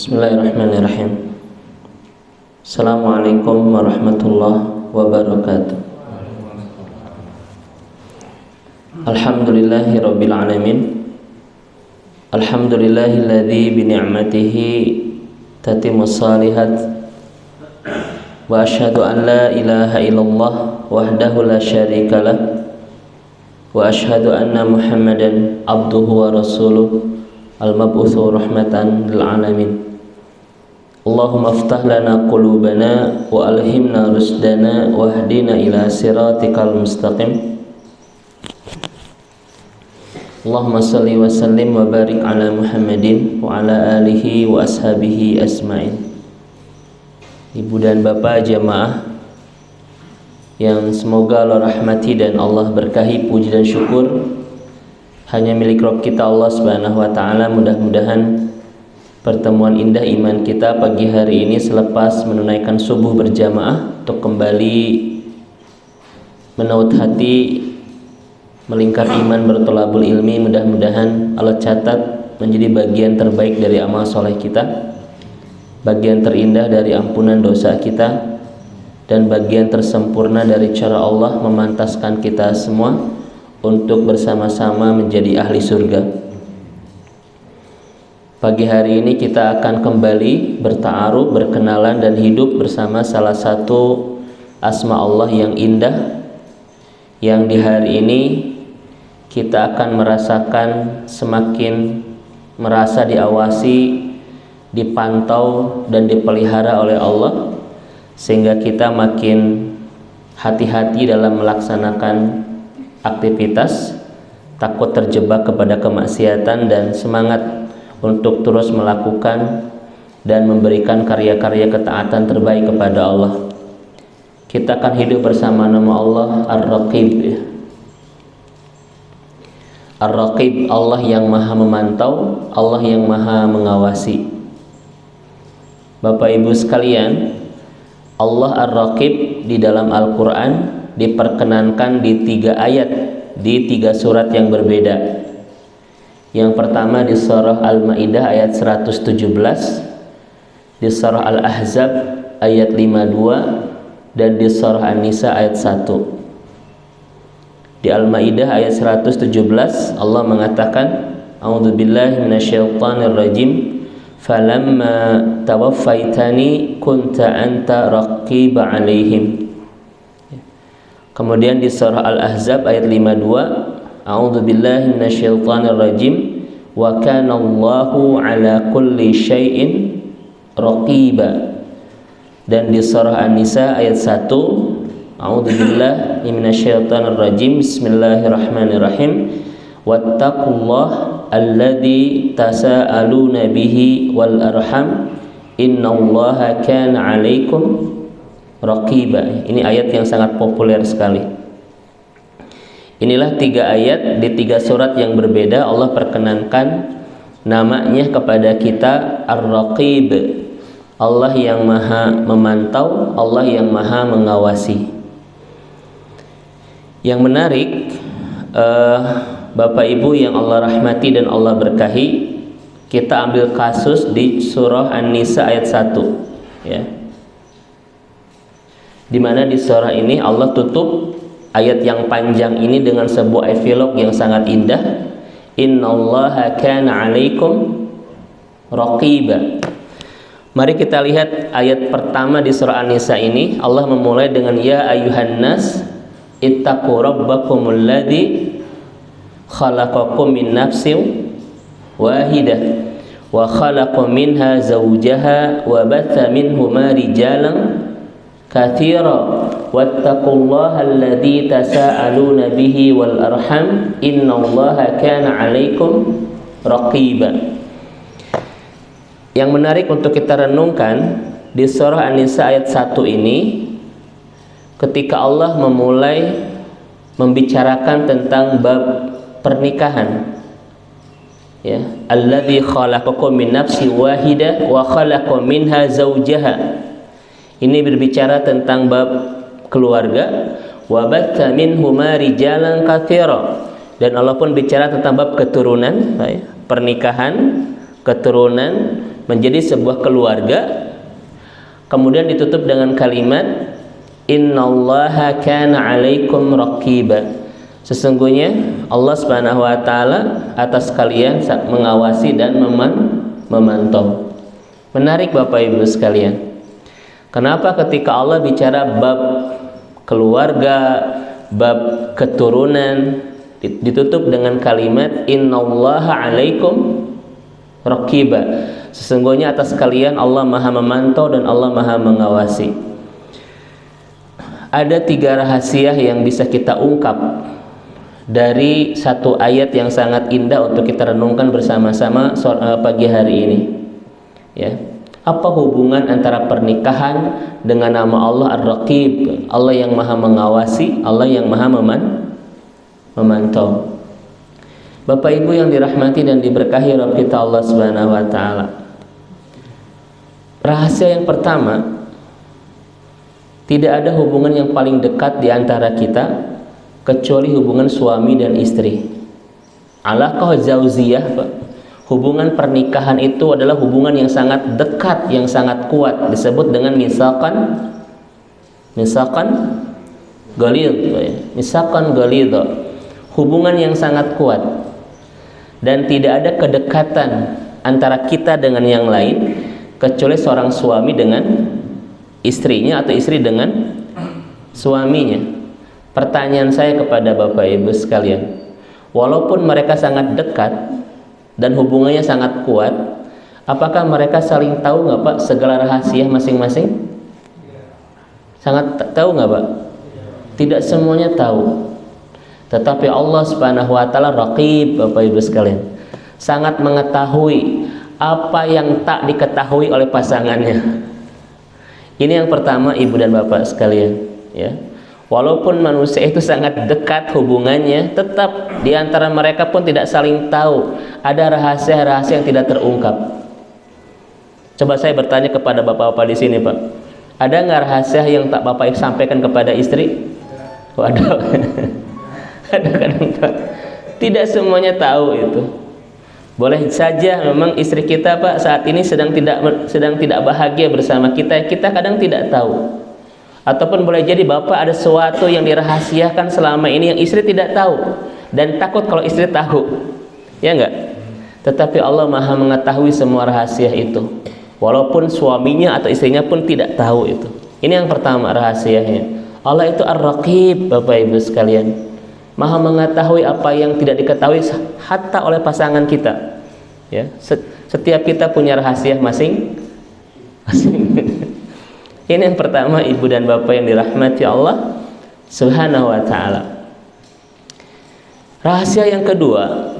Bismillahirrahmanirrahim. Assalamualaikum warahmatullahi wabarakatuh. Alhamdulillahi rabbil alamin. Alhamdulillahilladzi bi ni'matihi tatimmus shalihat. Wa asyhadu an la ilaha illallah wahdahu la syarikalah. Wa asyhadu anna Muhammadan abduhu wa rasuluh al-mab'utsu rahmatan lil alamin. Allahumma aftah lana qulubana wa alhimna rusdana wahdina ila siratikal mustaqim. Allahumma salli wa sallim wa barik ala Muhammadin wa ala alihi wa ashabihi asma'in. Ibu dan bapak jamaah yang semoga Allah rahmati dan Allah berkahi, puji dan syukur hanya milik Rabb kita Allah Subhanahu wa taala. Mudah-mudahan pertemuan indah iman kita pagi hari ini selepas menunaikan subuh berjamaah untuk kembali menaut hati, melingkar iman, bertolabul ilmi, mudah-mudahan Allah catat menjadi bagian terbaik dari amal soleh kita, bagian terindah dari ampunan dosa kita, dan bagian tersempurna dari cara Allah memantaskan kita semua untuk bersama-sama menjadi ahli surga. Pagi hari ini kita akan kembali berta'aruf, berkenalan dan hidup bersama salah satu asma Allah yang indah, yang di hari ini kita akan merasakan semakin merasa diawasi, dipantau dan dipelihara oleh Allah, sehingga kita makin hati-hati dalam melaksanakan aktivitas, takut terjebak kepada kemaksiatan, dan semangat untuk terus melakukan dan memberikan karya-karya ketaatan terbaik kepada Allah. Kita akan hidup bersama nama Allah Ar-Raqib. Ar-Raqib, Allah yang maha memantau, Allah yang maha mengawasi. Bapak Ibu sekalian, Allah Ar-Raqib di dalam Al-Quran diperkenankan di 3 ayat, di 3 surat yang berbeda. Yang pertama di surah Al-Maidah ayat 117, di surah Al-Ahzab ayat 52, dan di surah An-Nisa ayat 1. Di Al-Maidah ayat 117 Allah mengatakan, A'udzubillahi minasyaitonirrajim, falamma tawaffaitani kunta anta raqiba 'alaihim. Kemudian di surah Al-Ahzab ayat 52, A'udzubillahi minasyaitonirrajim, wa kana Allahu 'ala kulli syai'in raqiba. Dan di surah An-Nisa ayat 1, A'udzubillahi minasyaitonirrajim, bismillahirrahmanirrahim, wattaqullaha alladzi tasaaluna bihi wal arham innallaha kana 'alaikum raqiba. Ini ayat yang sangat populer sekali. Inilah 3 ayat di 3 surat yang berbeda Allah perkenankan namanya kepada kita Ar-Raqib, Allah yang maha memantau, Allah yang maha mengawasi. Yang menarik, Bapak Ibu yang Allah rahmati dan Allah berkahi, kita ambil kasus di surah An-Nisa ayat 1, ya. Di mana di surah ini Allah tutup ayat yang panjang ini dengan sebuah epilog yang sangat indah. Innallaha kana 'alaikum raqiba. Mari kita lihat ayat pertama di surah An-Nisa ini. Allah memulai dengan ya ayyuhan nas ittaqu rabbakumul ladzi khalaqakum min nafsin wahidah wa khalaqa minha zawjaha wa batha minhuma rijalan katsira wattaqullaha alladzi tasaaluna bihi wal arham innallaha kana 'alaikum raqiba. Yang menarik untuk kita renungkan di surah An-Nisa ayat 1 ini, ketika Allah memulai membicarakan tentang bab pernikahan, ya, alladzi khalaqakum min nafsin wahidah wa khalaqa minha zawjaha. Ini berbicara tentang bab keluarga. Wa batha minhuma rijalan katsira. Dan Allah pun bicara tentang bab keturunan, pernikahan, keturunan, menjadi sebuah keluarga, kemudian ditutup dengan kalimat innallaha kana 'alaikum raqiba. Sesungguhnya Allah Subhanahu wa taala atas kalian mengawasi dan memantau. Menarik Bapak Ibu sekalian. Kenapa ketika Allah bicara bab keluarga, bab keturunan ditutup dengan kalimat innallaha 'alaikum raqiba. Sesungguhnya atas kalian Allah Maha memantau dan Allah Maha mengawasi. Ada 3 rahasia yang bisa kita ungkap dari satu ayat yang sangat indah untuk kita renungkan bersama-sama pagi hari ini. Ya. Apa hubungan antara pernikahan dengan nama Allah Ar-Raqib, Allah yang Maha mengawasi, Allah yang Maha memantau. Bapak Ibu yang dirahmati dan diberkahi oleh kita Allah Subhanahu wa taala. Rahasia yang pertama, tidak ada hubungan yang paling dekat di antara kita kecuali hubungan suami dan istri. Alaqah zauziyah, Pak. Hubungan pernikahan itu adalah hubungan yang sangat dekat, yang sangat kuat, disebut dengan misaqan ghalidh, misaqan ghalidh. Hubungan yang sangat kuat dan tidak ada kedekatan antara kita dengan yang lain kecuali seorang suami dengan istrinya atau istri dengan suaminya. Pertanyaan saya kepada Bapak Ibu sekalian, walaupun mereka sangat dekat dan hubungannya sangat kuat, apakah mereka saling tahu nggak Pak segala rahasia masing-masing? Sangat tahu nggak Pak? Tidak semuanya tahu. Tetapi Allah Subhanahu wa taala Raqib, Bapak Ibu sekalian, sangat mengetahui apa yang tak diketahui oleh pasangannya. Ini yang pertama Ibu dan Bapak sekalian, ya. Walaupun manusia itu sangat dekat hubungannya, tetap di antara mereka pun tidak saling tahu. Ada rahasia-rahasia yang tidak terungkap. Coba saya bertanya kepada bapak-bapak di sini, Pak. Ada nggak rahasia yang tak Bapak sampaikan kepada istri? Waduh. Kadang-kadang Pak, tidak semuanya tahu itu. Boleh saja memang istri kita Pak saat ini sedang tidak bahagia bersama kita. Kita kadang tidak tahu. Ataupun boleh jadi Bapak ada sesuatu yang dirahasiakan selama ini yang istri tidak tahu dan takut kalau istri tahu. Ya enggak? Tetapi Allah Maha mengetahui semua rahasia itu. Walaupun suaminya atau istrinya pun tidak tahu itu. Ini yang pertama rahasianya. Allah itu Ar-Raqib, Bapak Ibu sekalian. Maha mengetahui apa yang tidak diketahui hatta oleh pasangan kita. Ya, setiap kita punya rahasia masing-masing. Ini yang pertama Ibu dan Bapak yang dirahmati Allah Subhanahu wa taala. Rahasia yang kedua,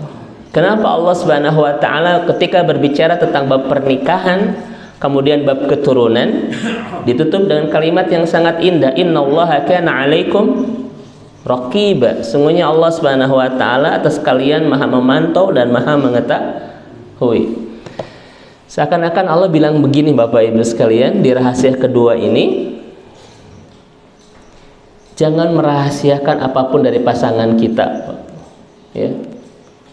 kenapa Allah Subhanahu wa taala ketika berbicara tentang bab pernikahan, kemudian bab keturunan ditutup dengan kalimat yang sangat indah, innallaha kana 'alaikum raqiba. Sungguhnya Allah Subhanahu wa taala atas kalian Maha memantau dan Maha mengetahui. Seakan-akan Allah bilang begini Bapak Ibu sekalian, di rahasia kedua ini, jangan merahasiakan apapun dari pasangan kita, ya.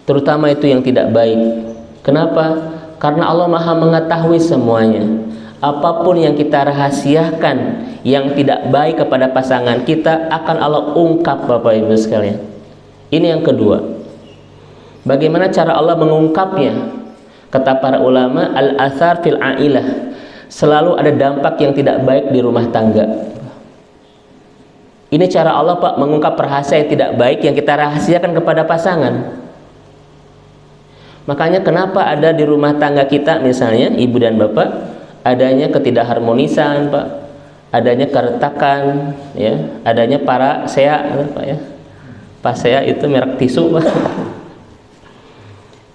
Terutama itu yang tidak baik. Kenapa? Karena Allah Maha mengetahui semuanya. Apapun yang kita rahasiakan yang tidak baik kepada pasangan kita akan Allah ungkap Bapak Ibu sekalian. Ini yang kedua. Bagaimana cara Allah mengungkapnya? Kata para ulama, al-athar fil ailah, selalu ada dampak yang tidak baik di rumah tangga. Ini cara Allah Pak mengungkap rahasia yang tidak baik yang kita rahasiakan kepada pasangan. Makanya kenapa ada di rumah tangga kita misalnya Ibu dan Bapak adanya ketidakharmonisan Pak, adanya keretakan, ya, adanya parasea Pak, ya. Pasea itu merek tisu Pak.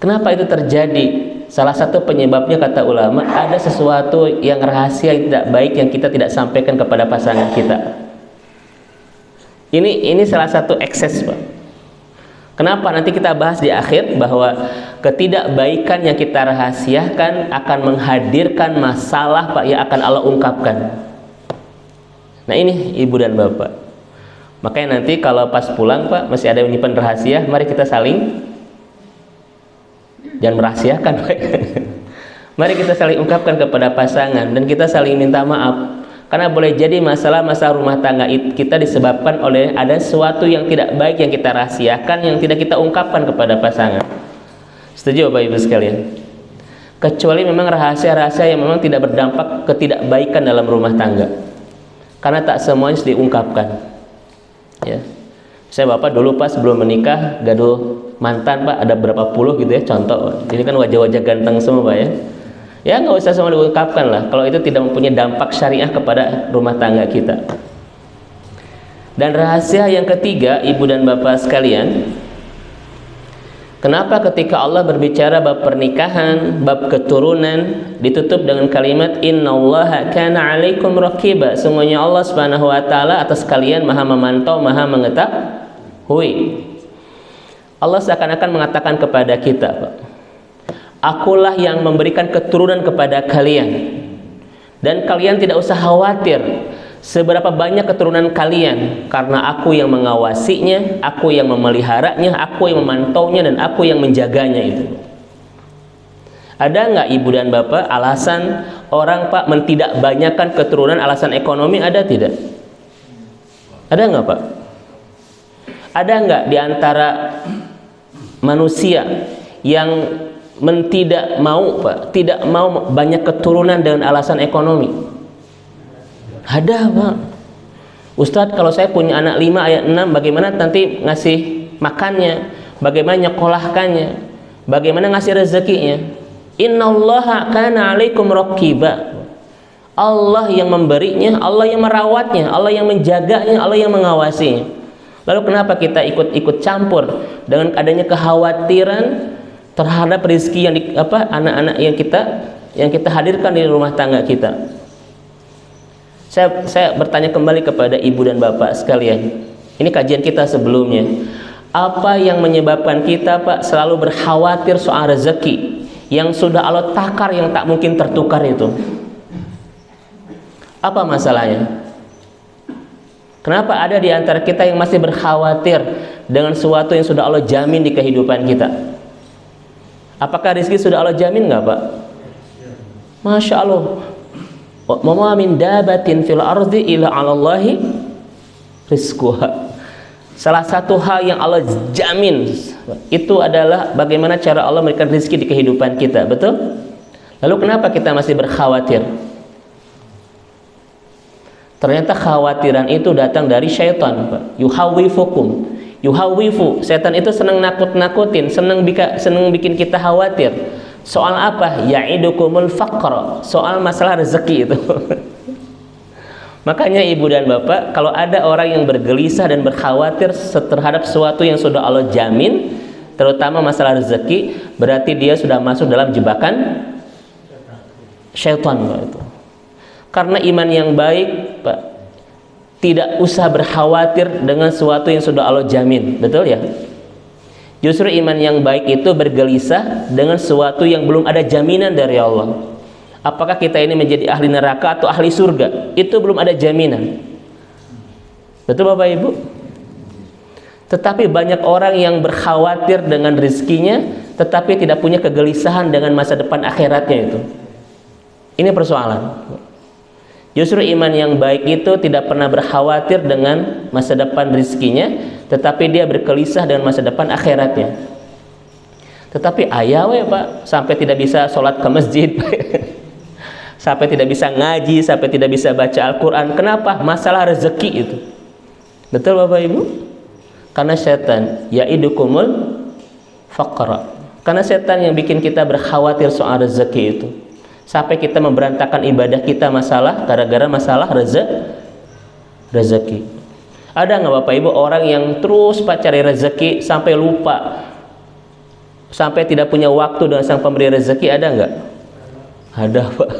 Kenapa itu terjadi? Salah satu penyebabnya kata ulama, ada sesuatu yang rahasia yang tidak baik yang kita tidak sampaikan kepada pasangan kita. Ini salah satu ekses Pak. Kenapa? Nanti kita bahas di akhir bahwa ketidakbaikan yang kita rahasiakan akan menghadirkan masalah Pak yang akan Allah ungkapkan. Nah ini Ibu dan Bapak. Makanya nanti kalau pas pulang Pak masih ada yang menyimpan rahasia, mari kita saling jangan merahasiakan Pak. Mari kita saling ungkapkan kepada pasangan dan kita saling minta maaf. Karena boleh jadi masalah-masalah rumah tangga kita disebabkan oleh ada sesuatu yang tidak baik yang kita rahasiakan, yang tidak kita ungkapkan kepada pasangan. Setuju Bapak Ibu sekalian? Kecuali memang rahasia-rahasia yang memang tidak berdampak ketidakbaikan dalam rumah tangga. Karena tak semuanya harus diungkapkan. Ya. Saya Bapak dulu pas belum menikah gaduh mantan Pak, ada berapa puluh gitu ya, contoh. Ini kan wajah-wajah ganteng semua Pak ya. Ya nggak usah semua diungkapkan lah, kalau itu tidak mempunyai dampak syariah kepada rumah tangga kita. Dan rahasia yang ketiga, ibu dan bapak sekalian, kenapa ketika Allah berbicara bab pernikahan, bab keturunan, ditutup dengan kalimat innallaha kana 'alaikum raqiba, semuanya Allah Subhanahu wa taala atas kalian maha memantau, maha mengetahui. Allah seakan-akan mengatakan kepada kita, Pak, akulah yang memberikan keturunan kepada kalian, dan kalian tidak usah khawatir seberapa banyak keturunan kalian, karena aku yang mengawasinya, aku yang memeliharanya, aku yang memantaunya, dan aku yang menjaganya. Itu ada nggak ibu dan bapak alasan orang Pak tidak banyakkan keturunan alasan ekonomi? Ada tidak? Ada nggak Pak? Ada nggak di antara manusia yang tidak mau Pak, tidak mau banyak keturunan dengan alasan ekonomi? Ada Pak. Ustadz, kalau saya punya anak 5, ayat 6, bagaimana nanti ngasih makannya, bagaimana nyekolahkannya, bagaimana ngasih rezekinya? Innallaha kana 'alaikum raqiba. Allah yang memberinya, Allah yang merawatnya, Allah yang menjaganya, Allah yang mengawasinya. Lalu kenapa kita ikut campur dengan adanya kekhawatiran terhadap rezeki yang anak-anak yang kita hadirkan di rumah tangga kita? Saya bertanya kembali kepada ibu dan bapak sekalian. Ini kajian kita sebelumnya. Apa yang menyebabkan kita Pak selalu berkhawatir soal rezeki yang sudah Allah takar, yang tak mungkin tertukar itu? Apa masalahnya? Kenapa ada di antara kita yang masih berkhawatir dengan sesuatu yang sudah Allah jamin di kehidupan kita? Apakah rezeki sudah Allah jamin nggak Pak? Masya Allah. Ma min dabatin fil ardi illa 'alallahi rizquha. Salah satu hal yang Allah jamin itu adalah bagaimana cara Allah memberikan rezeki di kehidupan kita, betul? Lalu kenapa kita masih berkhawatir? Ternyata khawatiran itu datang dari syaitan, Pak. Yuhawwifukum. Yuhawwifu, setan itu senang nakut-nakutin, senang bikin kita khawatir. Soal apa? Ya'idukumul faqra, soal masalah rezeki itu. Makanya ibu dan bapak, kalau ada orang yang bergelisah dan berkhawatir terhadap sesuatu yang sudah Allah jamin, terutama masalah rezeki, berarti dia sudah masuk dalam jebakan syaitan, Pak. Itu karena iman yang baik, Pak, tidak usah berkhawatir dengan sesuatu yang sudah Allah jamin, betul ya? Justru iman yang baik itu bergelisah dengan sesuatu yang belum ada jaminan dari Allah. Apakah kita ini menjadi ahli neraka atau ahli surga? Itu belum ada jaminan. Betul Bapak Ibu? Tetapi banyak orang yang berkhawatir dengan rezekinya, tetapi tidak punya kegelisahan dengan masa depan akhiratnya itu. Ini persoalan. Justru iman yang baik itu tidak pernah berkhawatir dengan masa depan rezekinya, tetapi dia bergelisah dengan masa depan akhiratnya. Tetapi ayaw ya Pak, sampai tidak bisa sholat ke masjid, sampai tidak bisa ngaji, sampai tidak bisa baca Al-Quran. Kenapa? Masalah rezeki itu. Betul Bapak Ibu? Karena setan ya'idukumul faqra. Karena setan yang bikin kita berkhawatir soal rezeki itu, sampai kita memberantakan ibadah kita gara-gara masalah rezeki. Ada nggak Bapak Ibu orang yang terus cari rezeki sampai lupa, sampai tidak punya waktu dengan sang pemberi rezeki? Ada nggak? Ada Pak.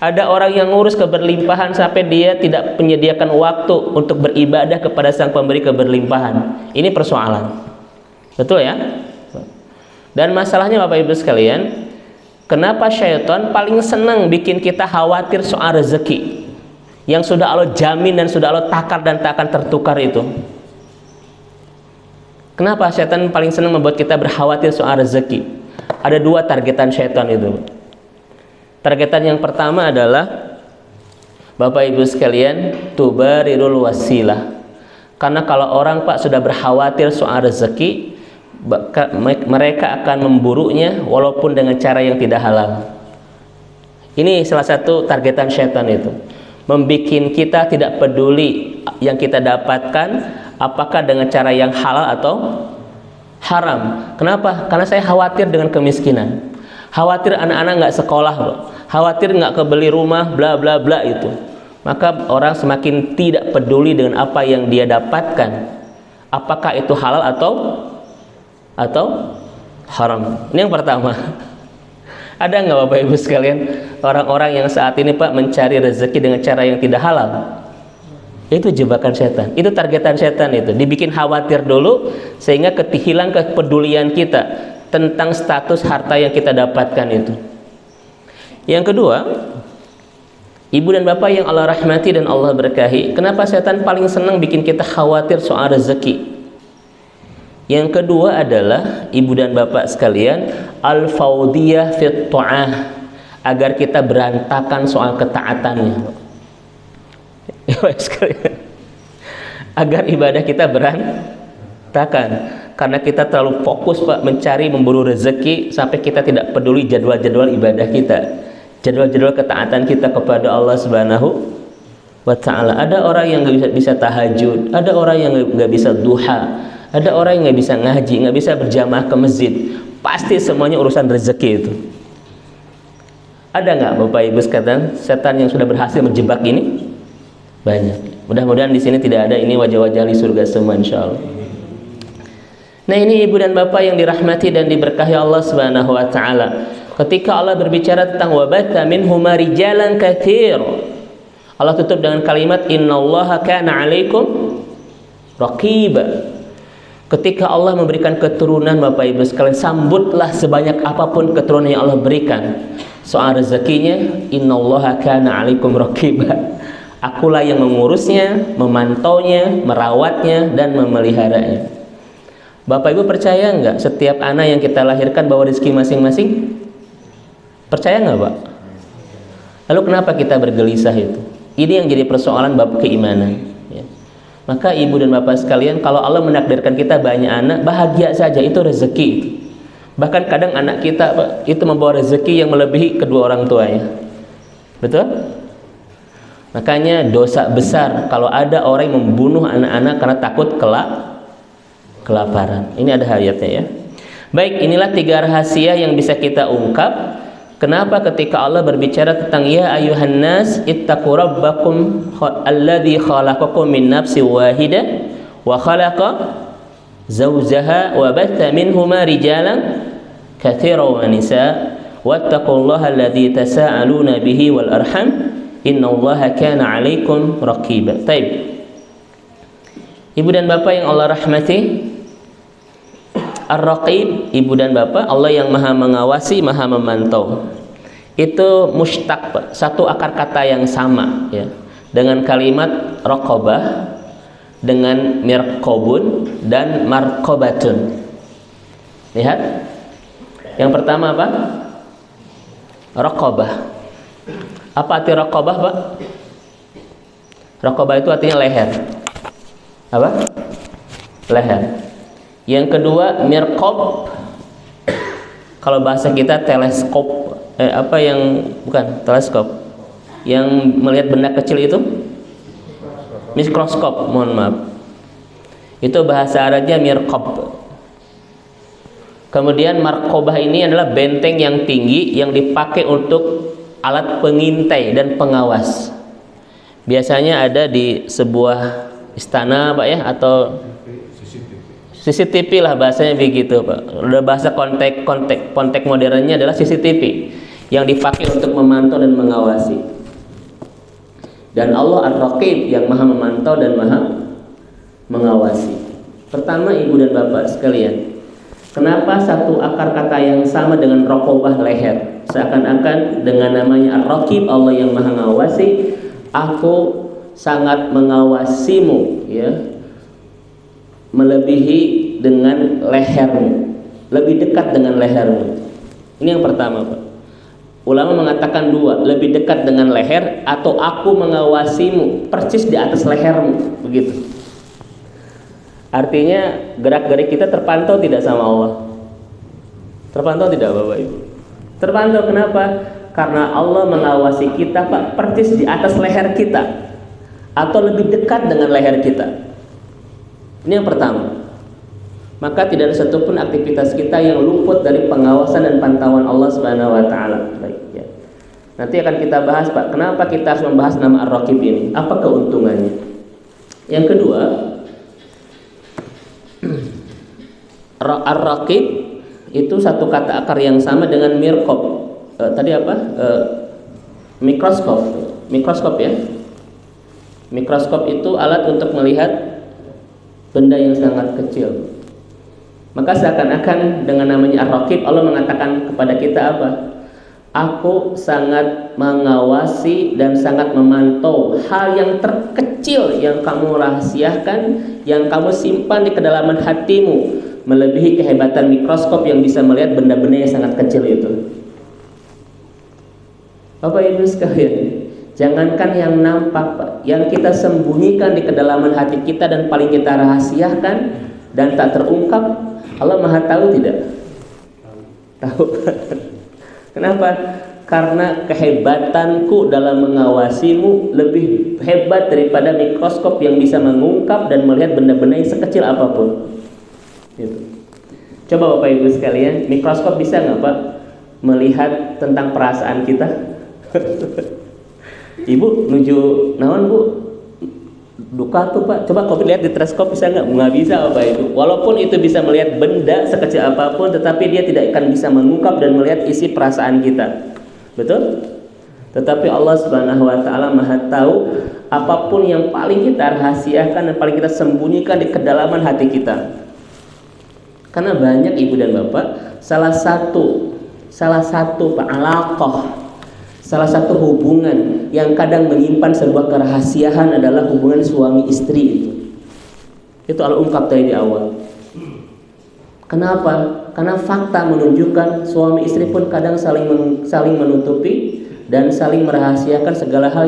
Ada orang yang ngurus keberlimpahan sampai dia tidak menyediakan waktu untuk beribadah kepada sang pemberi keberlimpahan. Ini persoalan. Betul ya? Dan masalahnya Bapak Ibu sekalian, kenapa syaitan paling senang bikin kita khawatir soal rezeki yang sudah Allah jamin dan sudah Allah takar dan tak akan tertukar itu? Kenapa syaitan paling senang membuat kita berkhawatir soal rezeki? Ada dua targetan syaitan itu. Targetan yang pertama adalah Bapak Ibu sekalian, tubarirul wasilah. Karena kalau orang Pak sudah berkhawatir soal rezeki, mereka akan memburunya walaupun dengan cara yang tidak halal. Ini salah satu targetan setan itu. Membikin kita tidak peduli yang kita dapatkan apakah dengan cara yang halal atau haram. Kenapa? Karena saya khawatir dengan kemiskinan. Khawatir anak-anak nggak sekolah, khawatir nggak kebeli rumah, bla bla bla itu. Maka orang semakin tidak peduli dengan apa yang dia dapatkan, apakah itu halal atau haram. Ini yang pertama. Ada nggak Bapak Ibu sekalian orang-orang yang saat ini Pak mencari rezeki dengan cara yang tidak halal? Itu jebakan setan, itu targetan setan itu. Dibikin khawatir dulu sehingga hilang kepedulian kita tentang status harta yang kita dapatkan itu. Yang kedua, Ibu dan Bapak yang Allah rahmati dan Allah berkahi, kenapa setan paling senang bikin kita khawatir soal rezeki? Yang kedua adalah Ibu dan Bapak sekalian, al-faudiyah fit ta'ah, agar kita berantakan soal ketaatannya. Agar ibadah kita berantakan. Karena kita terlalu fokus Pak mencari memburu rezeki sampai kita tidak peduli jadwal-jadwal ibadah kita, jadwal-jadwal ketaatan kita kepada Allah Subhanahu wa ta'ala. Ada orang yang nggak bisa tahajud, ada orang yang nggak bisa duha, ada orang yang nggak bisa ngaji, nggak bisa berjamaah ke masjid. Pasti semuanya urusan rezeki itu. Ada nggak Bapak Ibu sekalian setan yang sudah berhasil menjebak ini? Banyak. Mudah-mudahan di sini tidak ada ini wajah-wajah di surga semua insyaallah. Nah, ini Ibu dan Bapak yang dirahmati dan diberkahi Allah Subhanahu wa taala. Ketika Allah berbicara tentang wabatha minhuma rijalan katsir, Allah tutup dengan kalimat innallaha kana 'alaikum raqiba. Ketika Allah memberikan keturunan Bapak Ibu sekalian, sambutlah sebanyak apapun keturunan yang Allah berikan. Soal rezekinya, innallaha kana 'alaikum raqiba. Akulah yang mengurusnya, memantaunya, merawatnya dan memeliharanya. Bapak Ibu percaya nggak setiap anak yang kita lahirkan bawa rezeki masing-masing? Percaya nggak Pak? Lalu kenapa kita bergelisah itu? Ini yang jadi persoalan bab keimanan ya. Maka Ibu dan Bapak sekalian, kalau Allah menakdirkan kita banyak anak, bahagia saja, itu rezeki itu. Bahkan kadang anak kita Pak, itu membawa rezeki yang melebihi kedua orang tuanya. Betul? Makanya dosa besar kalau ada orang yang membunuh anak-anak karena takut kelaparan. Ini ada ayatnya ya. Baik, inilah 3 rahasia yang bisa kita ungkap. Kenapa ketika Allah berbicara tentang ya ayuhan nas ittaqu rabbakum alladzi khalaqakum min nafsin wahidah wa khalaqa zawjaha wa batha minhuma rijalan katsiran wa nisaa wattaqullaha alladzi tasaaluna bihi wal arham innallaha kana 'alaikum raqiba. Baik. Ibu dan Bapak yang Allah rahmati, Ar-Raqib, Ibu dan Bapak, Allah yang maha mengawasi, maha memantau. Itu mushtaq Pak, satu akar kata yang sama ya, dengan kalimat raqabah, dengan mirqabun dan marqabatun. Lihat. Yang pertama apa? Raqabah. Apa arti raqabah Pak? Raqabah itu artinya leher. Apa? Leher. Yang kedua mirqab, kalau bahasa kita teleskop, apa yang bukan teleskop, yang melihat benda kecil itu mikroskop, mohon maaf, itu bahasa Arabnya mirqab. Kemudian marqabah ini adalah benteng yang tinggi yang dipakai untuk alat pengintai dan pengawas. Biasanya ada di sebuah istana Pak ya, atau CCTV lah bahasanya begitu Pak. Udah bahasa kontek modernnya adalah CCTV yang dipakai untuk memantau dan mengawasi. Dan Allah Ar-Raqib yang maha memantau dan maha mengawasi. Pertama Ibu dan Bapak sekalian, kenapa satu akar kata yang sama dengan raqabah leher? Seakan-akan dengan namanya Ar-Raqib, Allah yang maha mengawasi, aku sangat mengawasimu ya, melebihi dengan lehermu, lebih dekat dengan lehermu. Ini yang pertama Pak. Ulama mengatakan dua, lebih dekat dengan leher atau aku mengawasimu persis di atas lehermu, begitu. Artinya gerak-gerik kita terpantau tidak sama Allah? Terpantau tidak Bapak Ibu? Terpantau. Kenapa? Karena Allah mengawasi kita Pak, persis di atas leher kita atau lebih dekat dengan leher kita. Ini yang pertama. Maka tidak ada satupun aktivitas kita yang luput dari pengawasan dan pantauan Allah Subhanahu wa taala. Baik ya. Nanti akan kita bahas Pak, kenapa kita harus membahas nama Ar-Raqib ini? Apa keuntungannya? Yang kedua, Ar-Raqib itu satu kata akar yang sama dengan mirqab. Tadi apa? Mikroskop. Mikroskop ya. Mikroskop itu alat untuk melihat benda yang sangat kecil. Maka seakan-akan dengan namanya Ar-Raqib, Allah mengatakan kepada kita apa? Aku sangat mengawasi dan sangat memantau hal yang terkecil yang kamu rahasiakan, yang kamu simpan di kedalaman hatimu, melebihi kehebatan mikroskop yang bisa melihat benda-benda yang sangat kecil itu. Bapak Ibu sekalian, jangankan yang nampak Pak, yang kita sembunyikan di kedalaman hati kita dan paling kita rahasiakan dan tak terungkap, Allah Maha tahu tidak? Tahu. Kenapa? Karena kehebatanku dalam mengawasimu lebih hebat daripada mikroskop yang bisa mengungkap dan melihat benda-benda yang sekecil apapun. Gitu. Coba Bapak Ibu sekalian, mikroskop bisa nggak Pak melihat tentang perasaan kita? Ibu nuju naon Bu? Duka tuh Pak, coba kau lihat di teleskop bisa nggak bisa Bapak Ibu. Walaupun itu bisa melihat benda sekecil apapun, tetapi dia tidak akan bisa mengungkap dan melihat isi perasaan kita. Betul? Tetapi Allah Subhanahu wa taala Maha tahu apapun yang paling kita rahasiakan dan paling kita sembunyikan di kedalaman hati kita. Karena banyak Ibu dan Bapak, salah satu Pak alaqah, salah satu hubungan yang kadang menyimpan sebuah kerahasiaan adalah hubungan suami istri itu. Itu Allah ungkap tadi di awal. Kenapa? Karena fakta menunjukkan suami istri pun kadang saling menutupi dan saling merahasiakan segala hal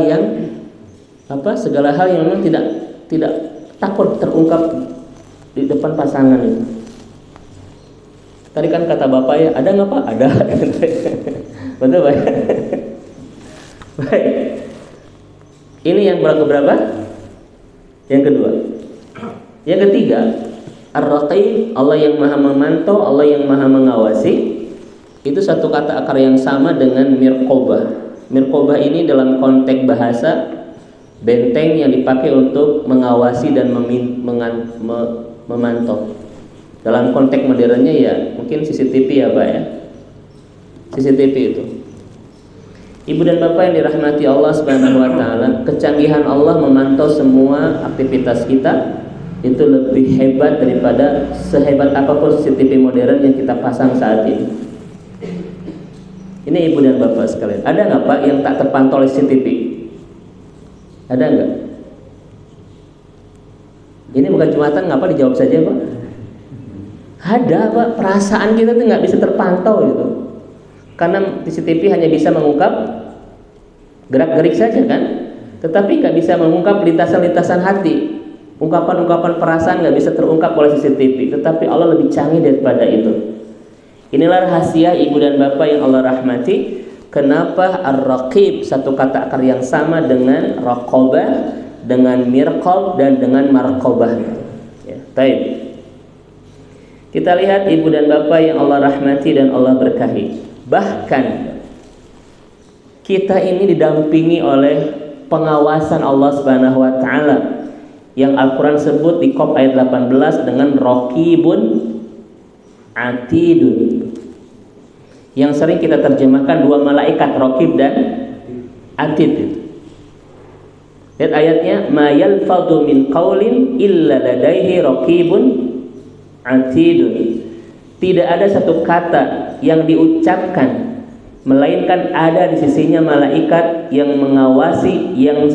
yang memang tidak takut terungkap di depan pasangan itu. Tadi kan kata Bapak ya, ada nggak Pak? Ada. Betul Pak? Baik. Ini yang berapa? Yang kedua. Yang ketiga, Ar-Raqib, Allah yang Maha memantau, Allah yang Maha mengawasi. Itu satu kata akar yang sama dengan mirqobah. Mirqobah ini dalam konteks bahasa benteng yang dipakai untuk mengawasi dan memantau. Dalam konteks modernnya ya mungkin CCTV ya Pak ya. CCTV itu. Ibu dan Bapak yang dirahmati Allah Subhanahu wa taala, kecanggihan Allah memantau semua aktivitas kita itu lebih hebat daripada sehebat apapun CCTV modern yang kita pasang saat ini. Ini Ibu dan Bapak sekalian. Ada nggak Pak yang tak terpantau oleh CCTV? Ada nggak? Ini bukan Jumatan, ngapa dijawab saja Pak? Ada Pak, perasaan kita tuh nggak bisa terpantau gitu. Karena CCTV hanya bisa mengungkap gerak-gerik saja kan, tetapi nggak bisa mengungkap lintasan-lintasan hati, ungkapan-ungkapan perasaan nggak bisa terungkap oleh CCTV. Tetapi Allah lebih canggih daripada itu. Inilah rahasia Ibu dan Bapak yang Allah rahmati. Kenapa Ar-Raqib satu kata akar yang sama dengan Raqabah, dengan Mirqab dan dengan Marqabah. Ya, baik. Kita lihat Ibu dan Bapak yang Allah rahmati dan Allah berkahi. Bahkan kita ini didampingi oleh pengawasan Allah Subhanahu wa taala yang Al-Qur'an sebut di Qaf ayat 18 dengan Raqibun Atidun. Yang sering kita terjemahkan dua malaikat Raqib dan Atid. Lihat ayatnya, ma yalfadhu min qaulin illa ladaihi raqibun atidun. Tidak ada satu kata yang diucapkan melainkan ada di sisinya malaikat yang mengawasi, yang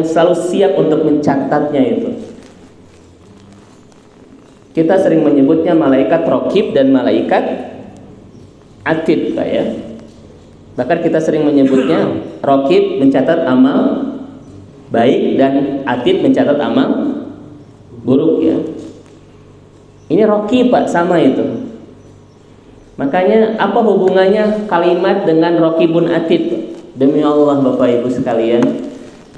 selalu siap untuk mencatatnya itu. Kita sering menyebutnya malaikat Raqib dan malaikat Atid, Pak ya. Bahkan kita sering menyebutnya raqib mencatat amal baik dan atid mencatat amal buruk ya. Ini raqib Pak, sama itu. Makanya apa hubungannya kalimat dengan raqibun atid? Demi Allah Bapak Ibu sekalian,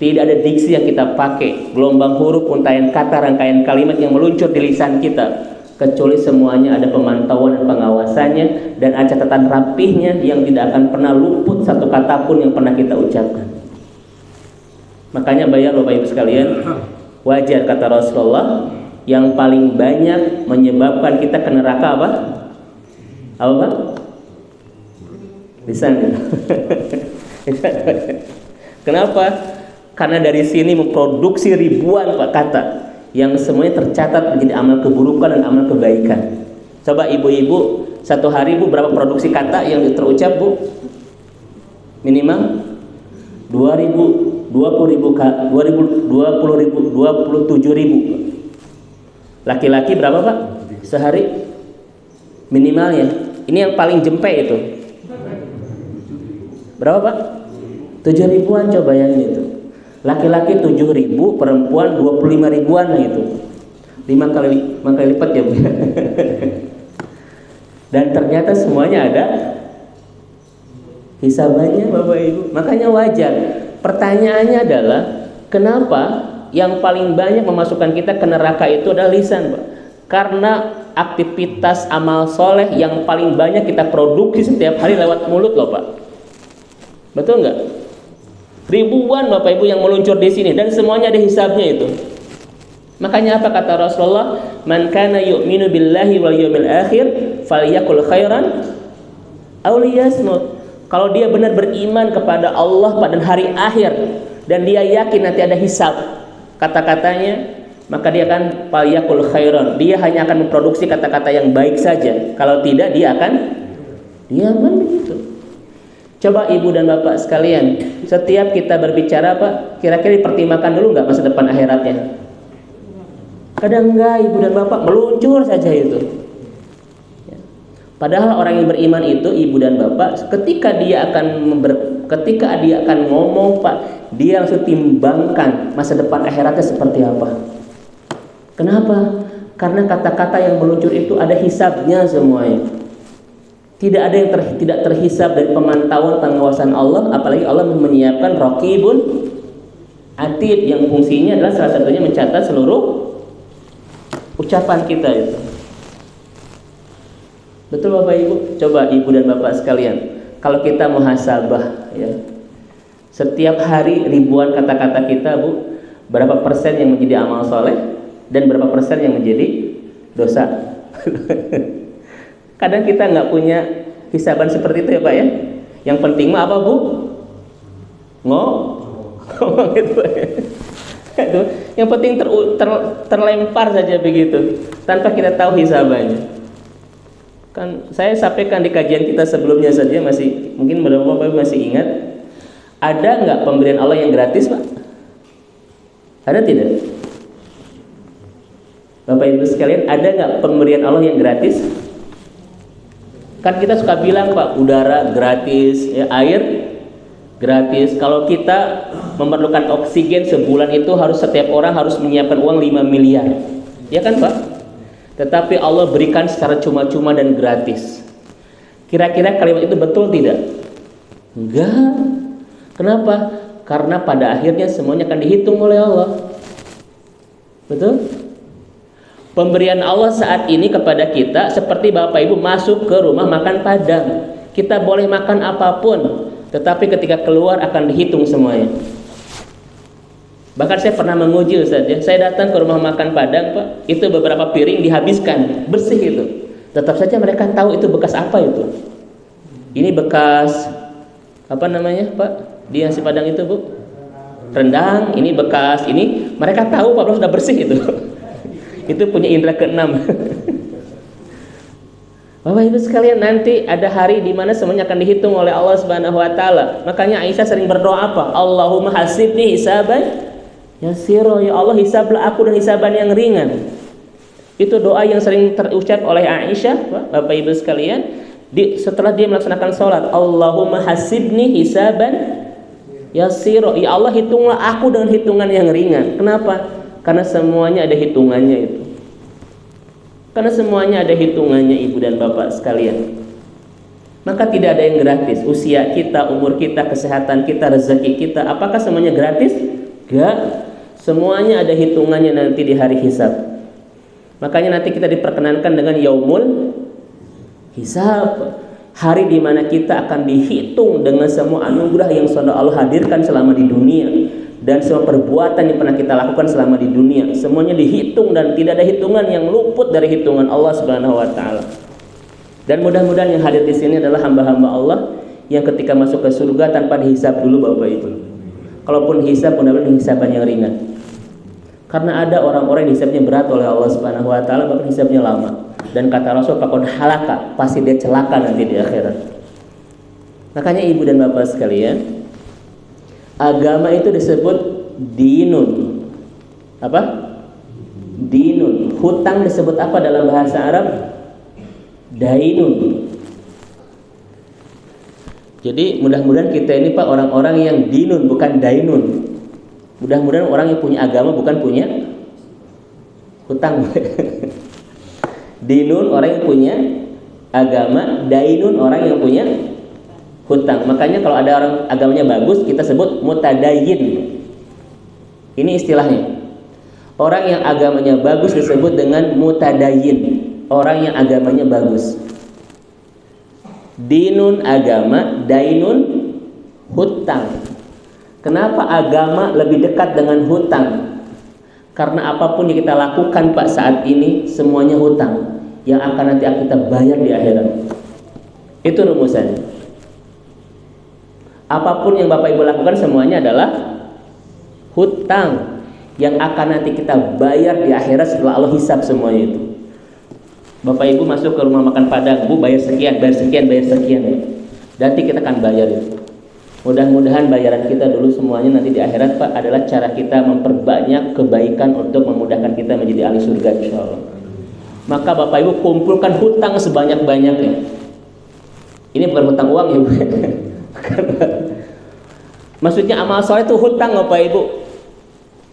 tidak ada diksi yang kita pakai, gelombang huruf, untaian kata, rangkaian kalimat yang meluncur di lisan kita, kecuali semuanya ada pemantauan dan pengawasannya, dan ada catatan rapihnya yang tidak akan pernah luput satu kata pun yang pernah kita ucapkan. Makanya bayar Bapak Ibu sekalian, wajar kata Rasulullah, yang paling banyak menyebabkan kita ke neraka apa? Apa Pak? Lisan ya? Kenapa? Karena dari sini memproduksi ribuan Pak kata yang semuanya tercatat menjadi amal keburukan dan amal kebaikan. Coba ibu-ibu satu hari Bu berapa produksi kata yang terucap Bu? Minimal 20.000, 27.000. Laki-laki berapa Pak? Sehari minimalnya. Ini yang paling jempe itu. Berapa Pak? 7 ribuan, coba bayangin itu. Laki-laki 7.000, perempuan 25 ribuan gitu. 5 kali lipat ya Bu. Dan ternyata semuanya ada hisabannya Bapak Ibu. Makanya wajar. Pertanyaannya adalah kenapa yang paling banyak memasukkan kita ke neraka itu adalah lisan Pak? Karena aktivitas amal soleh yang paling banyak kita produksi setiap hari lewat mulut loh Pak. Betul nggak? Ribuan Bapak Ibu yang meluncur di sini dan semuanya ada hisabnya itu. Makanya apa kata Rasulullah? Man kana yu'minu billahi wal yawmil akhir falyakul khairan aw liyasmut. Kalau dia benar beriman kepada Allah pada hari akhir dan dia yakin nanti ada hisab kata-katanya, maka dia akan falyakul khairan. Dia hanya akan memproduksi kata-kata yang baik saja. Kalau tidak dia akan diaman begitu. Coba ibu dan bapak sekalian, setiap kita berbicara Pak, kira-kira dipertimbangkan dulu nggak masa depan akhiratnya? Kadang enggak ibu dan bapak, meluncur saja itu. Padahal orang yang beriman itu ibu dan bapak, ketika dia akan ngomong Pak, dia langsung timbangkan masa depan akhiratnya seperti apa. Kenapa? Karena kata-kata yang meluncur itu ada hisabnya semuanya. Tidak ada yang tidak terhisab dari pemantauan pengawasan Allah, apalagi Allah menyiapkan raqibun atid yang fungsinya adalah salah satunya mencatat seluruh ucapan kita itu. Betul Bapak Ibu? Coba ibu dan bapak sekalian, kalau kita muhasabah ya, setiap hari ribuan kata-kata kita Bu, berapa persen yang menjadi amal soleh dan berapa persen yang menjadi dosa? Kadang kita nggak punya hisaban seperti itu ya Pak ya. Yang penting mah apa Bu? Ngomong gitu. Yang penting terlempar saja begitu, tanpa kita tahu hisabannya. Kan saya sampaikan di kajian kita sebelumnya saja, masih mungkin Bapak masih ingat, ada nggak pemberian Allah yang gratis Pak? Ada tidak? Bapak Ibu sekalian, ada nggak pemberian Allah yang gratis? Kan kita suka bilang Pak, udara gratis, ya, air gratis. Kalau kita memerlukan oksigen sebulan itu setiap orang harus menyiapkan uang 5 miliar. Ya kan Pak? Tetapi Allah berikan secara cuma-cuma dan gratis. Kira-kira kalimat itu betul tidak? Enggak. Kenapa? Karena pada akhirnya semuanya akan dihitung oleh Allah. Betul? Pemberian Allah saat ini kepada kita seperti Bapak Ibu masuk ke rumah makan Padang. Kita boleh makan apapun, tetapi ketika keluar akan dihitung semuanya. Bahkan saya pernah menguji Ustaz ya. Saya datang ke rumah makan Padang Pak, itu beberapa piring dihabiskan, bersih itu. Tetap saja mereka tahu itu bekas apa itu. Ini bekas apa namanya Pak? Di nasi Padang itu Bu? Rendang, ini bekas ini. Mereka tahu Pak, sudah bersih itu. Itu punya indera keenam. Bapak Ibu sekalian, nanti ada hari di mana semuanya akan dihitung oleh Allah Subhanahu wa taala. Makanya Aisyah sering berdoa apa? Allahumma hasibni hisaban yasira, ya Allah hisablah aku dengan hisaban yang ringan. Itu doa yang sering terucap oleh Aisyah, Bapak Ibu sekalian, Setelah dia melaksanakan sholat, Allahumma hasibni hisaban yasiro, ya Allah hitunglah aku dengan hitungan yang ringan. Kenapa? Karena semuanya ada hitungannya itu. Karena semuanya ada hitungannya, ibu dan bapak sekalian. Maka tidak ada yang gratis. Usia kita, umur kita, kesehatan kita, rezeki kita, apakah semuanya gratis? Enggak. Semuanya ada hitungannya nanti di hari hisab. Makanya nanti kita diperkenankan dengan yaumul hisab, hari di mana kita akan dihitung dengan semua anugerah yang sudah Allah hadirkan selama di dunia, dan semua perbuatan yang pernah kita lakukan selama di dunia. Semuanya dihitung dan tidak ada hitungan yang luput dari hitungan Allah Subhanahu wa taala. Dan mudah-mudahan yang hadir di sini adalah hamba-hamba Allah yang ketika masuk ke surga tanpa dihisab dulu, Bapak Ibu. Kalaupun hisab, mudah-mudahan hisaban yang ringan. Karena ada orang-orang yang hisabnya berat oleh Allah Subhanahu wa taala, bahkan hisabnya lama. Dan kata Rasul, faqad halaka, pasti dia celaka nanti di akhirat. Makanya ibu dan bapak sekalian, agama itu disebut dinun. Apa? Dinun. Hutang disebut apa dalam bahasa Arab? Dainun. Jadi mudah-mudahan kita ini Pak orang-orang yang dinun, bukan dainun. Mudah-mudahan orang yang punya agama, bukan punya hutang. Dinun orang yang punya agama, dainun orang yang punya hutang. Makanya kalau ada orang agamanya bagus, kita sebut mutadayin. Ini istilahnya. Orang yang agamanya bagus disebut dengan mutadayin, orang yang agamanya bagus. Dinun agama, dainun hutang. Kenapa agama lebih dekat dengan hutang? Karena apapun yang kita lakukan Pak saat ini semuanya hutang yang akan nanti kita bayar di akhirat. Itu rumusannya. Apapun yang Bapak Ibu lakukan semuanya adalah hutang yang akan nanti kita bayar di akhirat setelah Allah hisab semuanya itu. Bapak Ibu masuk ke rumah makan Padang, Bu bayar sekian, bayar sekian, bayar sekian. Nanti kita akan bayar itu. Mudah-mudahan bayaran kita dulu semuanya nanti di akhirat Pak adalah cara kita memperbanyak kebaikan untuk memudahkan kita menjadi ahli surga insyaallah. Maka Bapak Ibu kumpulkan hutang sebanyak-banyaknya. Ini bukan hutang uang ya Bu. Maksudnya amal soleh itu hutang Bapak Ibu.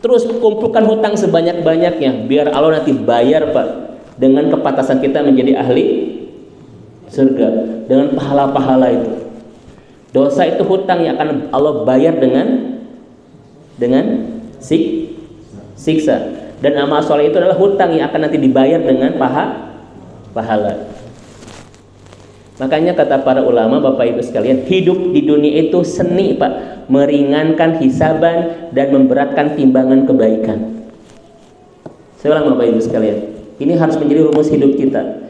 Terus kumpulkan hutang sebanyak-banyaknya biar Allah nanti bayar Pak dengan kepantasan kita menjadi ahli surga dengan pahala-pahala itu. Dosa itu hutang yang akan Allah bayar dengan siksa. Dan amal soleh itu adalah hutang yang akan nanti dibayar dengan pahala. Makanya kata para ulama, Bapak Ibu sekalian, hidup di dunia itu seni Pak, meringankan hisaban dan memberatkan timbangan kebaikan. Saya ulang Bapak Ibu sekalian, ini harus menjadi rumus hidup kita.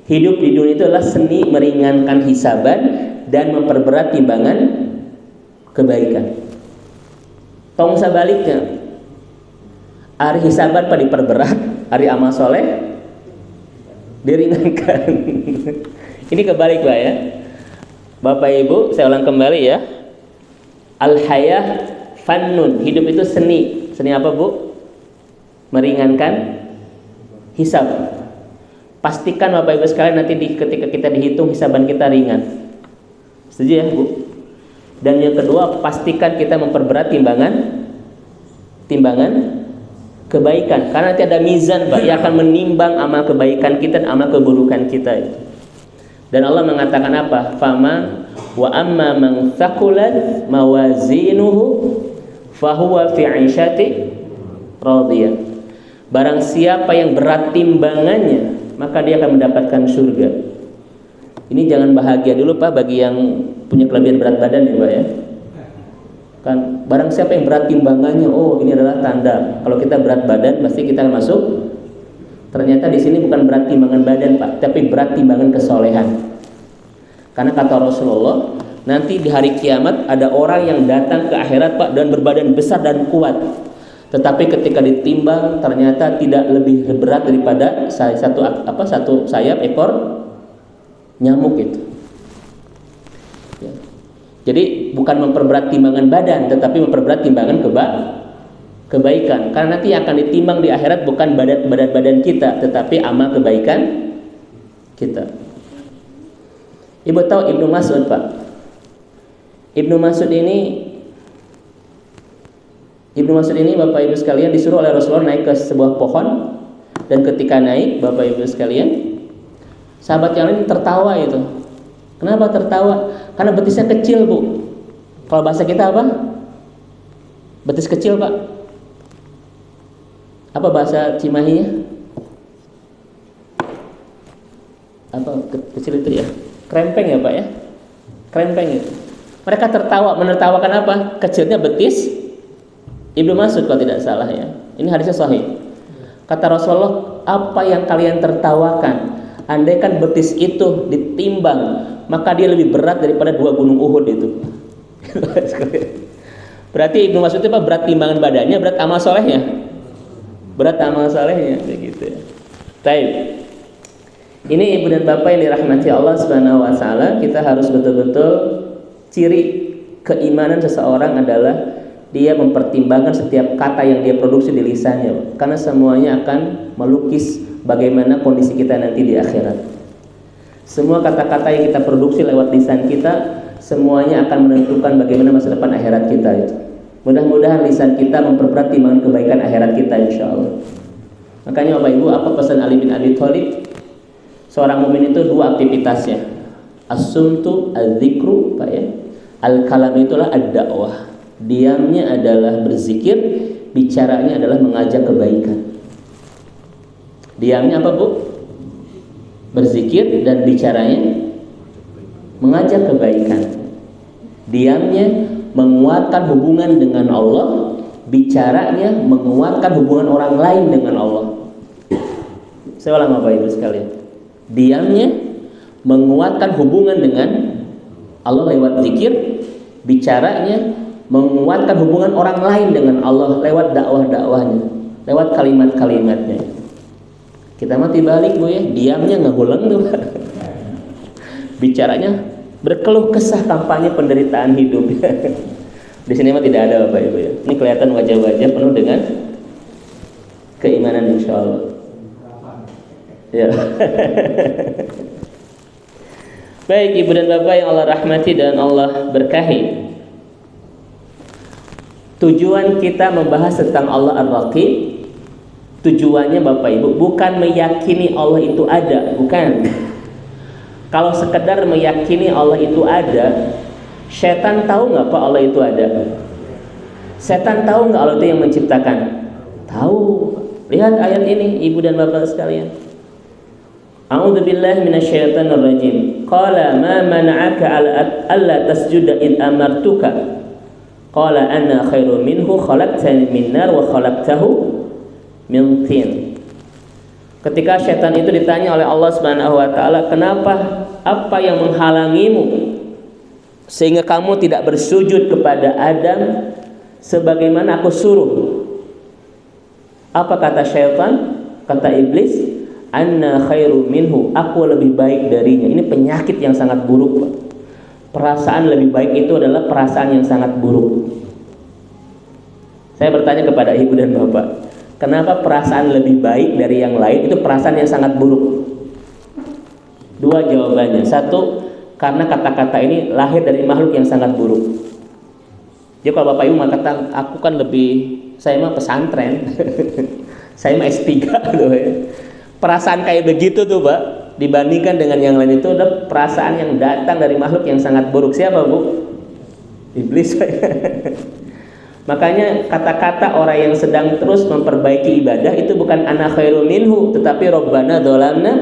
Hidup di dunia itu adalah seni meringankan hisaban dan memperberat timbangan kebaikan. Tong sebaliknya, hari hisaban Pak diperberat, hari amal soleh diringankan. Ini kebalik Pak ya. Bapak Ibu, saya ulang kembali ya. Al-hayah fannun, hidup itu seni. Seni apa Bu? Meringankan hisab. Pastikan Bapak Ibu sekalian nanti ketika kita dihitung hisaban kita ringan. Setuju ya Bu? Dan yang kedua, pastikan kita memperberat timbangan kebaikan. Karena nanti ada mizan Pak yang akan menimbang amal kebaikan kita dan amal keburukan kita. Dan Allah mengatakan apa? Fama wa amma man thaqulat mawazinuhu fahuwa fi 'ishati radiyah. Barang siapa yang berat timbangannya, maka dia akan mendapatkan surga. Ini jangan bahagia dulu Pak bagi yang punya kelebihan berat badan ya Pak ya. Kan barang siapa yang berat timbangannya, oh ini adalah tanda kalau kita berat badan pasti kita akan masuk. Ternyata di sini bukan berat timbangan badan Pak, tapi berat timbangan kesolehan. Karena kata Rasulullah, nanti di hari kiamat ada orang yang datang ke akhirat Pak dan berbadan besar dan kuat. Tetapi ketika ditimbang ternyata tidak lebih berat daripada satu sayap ekor nyamuk itu. Ya. Jadi bukan memperberat timbangan badan, tetapi memperberat timbangan kebaikan. Karena nanti akan ditimbang di akhirat bukan badan kita, tetapi amal kebaikan kita. Ibu tahu Ibnu Mas'ud, Pak? Ibnu Mas'ud ini Bapak Ibu sekalian disuruh oleh Rasulullah naik ke sebuah pohon, dan ketika naik Bapak Ibu sekalian, sahabat yang lain tertawa itu. Kenapa tertawa? Karena betisnya kecil, Bu. Kalau bahasa kita apa? Betis kecil, Pak. Apa bahasa Cimahinya? Apa kecil itu ya? Krempeng ya, Pak ya? Krempeng itu. Mereka tertawa, menertawakan apa? Kecilnya betis Ibnu Mas'ud kalau tidak salah ya. Ini hadisnya sahih. Kata Rasulullah, apa yang kalian tertawakan? Andaikan betis itu ditimbang, maka dia lebih berat daripada 2 gunung Uhud itu. Berarti Ibnu Mas'ud itu apa? Berat timbangan badannya, berat amal solehnya. Berat amal solehnya, begitu ya. Baik. Ini ibu dan bapak yang dirahmati Allah Subhanahu wa taala, kita harus betul-betul ciri keimanan seseorang adalah dia mempertimbangkan setiap kata yang dia produksi di lisannya, karena semuanya akan melukis bagaimana kondisi kita nanti di akhirat. Semua kata-kata yang kita produksi lewat lisan kita, semuanya akan menentukan bagaimana masa depan akhirat kita itu. Mudah-mudahan lisan kita memperberat timbangan kebaikan akhirat kita, insya Allah. Makanya Bapak Ibu, apa pesan Ali bin Abi Thalib? Seorang mukmin itu 2 aktivitasnya, as-sumtu, az-zikru, Pak ya. Al-kalam itulah ad-da'wah. Diamnya adalah berzikir, bicaranya adalah mengajak kebaikan. Diamnya apa, Bu? Berzikir, dan bicaranya mengajak kebaikan. Diamnya menguatkan hubungan dengan Allah, bicaranya menguatkan hubungan orang lain dengan Allah. Saya ulang Bapak Ibu sekalian. Diamnya menguatkan hubungan dengan Allah lewat zikir, bicaranya menguatkan hubungan orang lain dengan Allah lewat dakwah-dakwahnya, lewat kalimat-kalimatnya. Kita mati balik, Bu ya, diamnya ngehuleng tuh. Bicaranya berkeluh kesah, kampanye penderitaan hidup. Di sini mah tidak ada Bapak Ibu ya. Ini kelihatan wajah-wajah penuh dengan keimanan, insyaallah. Ya. Baik Ibu dan Bapak yang Allah rahmati dan Allah berkahi. Tujuan kita membahas tentang Allah Ar-Raqib, tujuannya Bapak Ibu bukan meyakini Allah itu ada, bukan. Kalau sekedar meyakini Allah itu ada, setan tahu nggak Pak Allah itu ada? Setan tahu nggak Allah itu yang menciptakan? Tahu. Lihat ayat ini Ibu dan Bapak sekalian. A'udzubillahi minasyaitonirrajim. Qala ma mana'aka alla tasjuda id amartuka. Qala anna khairu minhu khalaqtani min nar wa khalaqtahu min tin. Ketika setan itu ditanya oleh Allah Subhanahu wa taala, "Kenapa? Apa yang menghalangimu sehingga kamu tidak bersujud kepada Adam sebagaimana aku suruh?" Apa kata syaitan? Kata iblis, "Anna khairu minhu," aku lebih baik darinya. Ini penyakit yang sangat buruk, Pak. Perasaan lebih baik itu adalah perasaan yang sangat buruk. Saya bertanya kepada Ibu dan Bapak, kenapa perasaan lebih baik dari yang lain itu perasaan yang sangat buruk? 2 jawabannya. 1, karena kata-kata ini lahir dari makhluk yang sangat buruk. Jadi kalau Bapak Ibu mengatakan, aku kan lebih, saya mah pesantren, saya mah S3 loh ya. Perasaan kayak begitu tuh Pak, dibandingkan dengan yang lain itu ada perasaan yang datang dari makhluk yang sangat buruk. Siapa Bu? Iblis. Makanya kata-kata orang yang sedang terus memperbaiki ibadah itu bukan ana khairu minhu, tetapi Rabbana dzalamna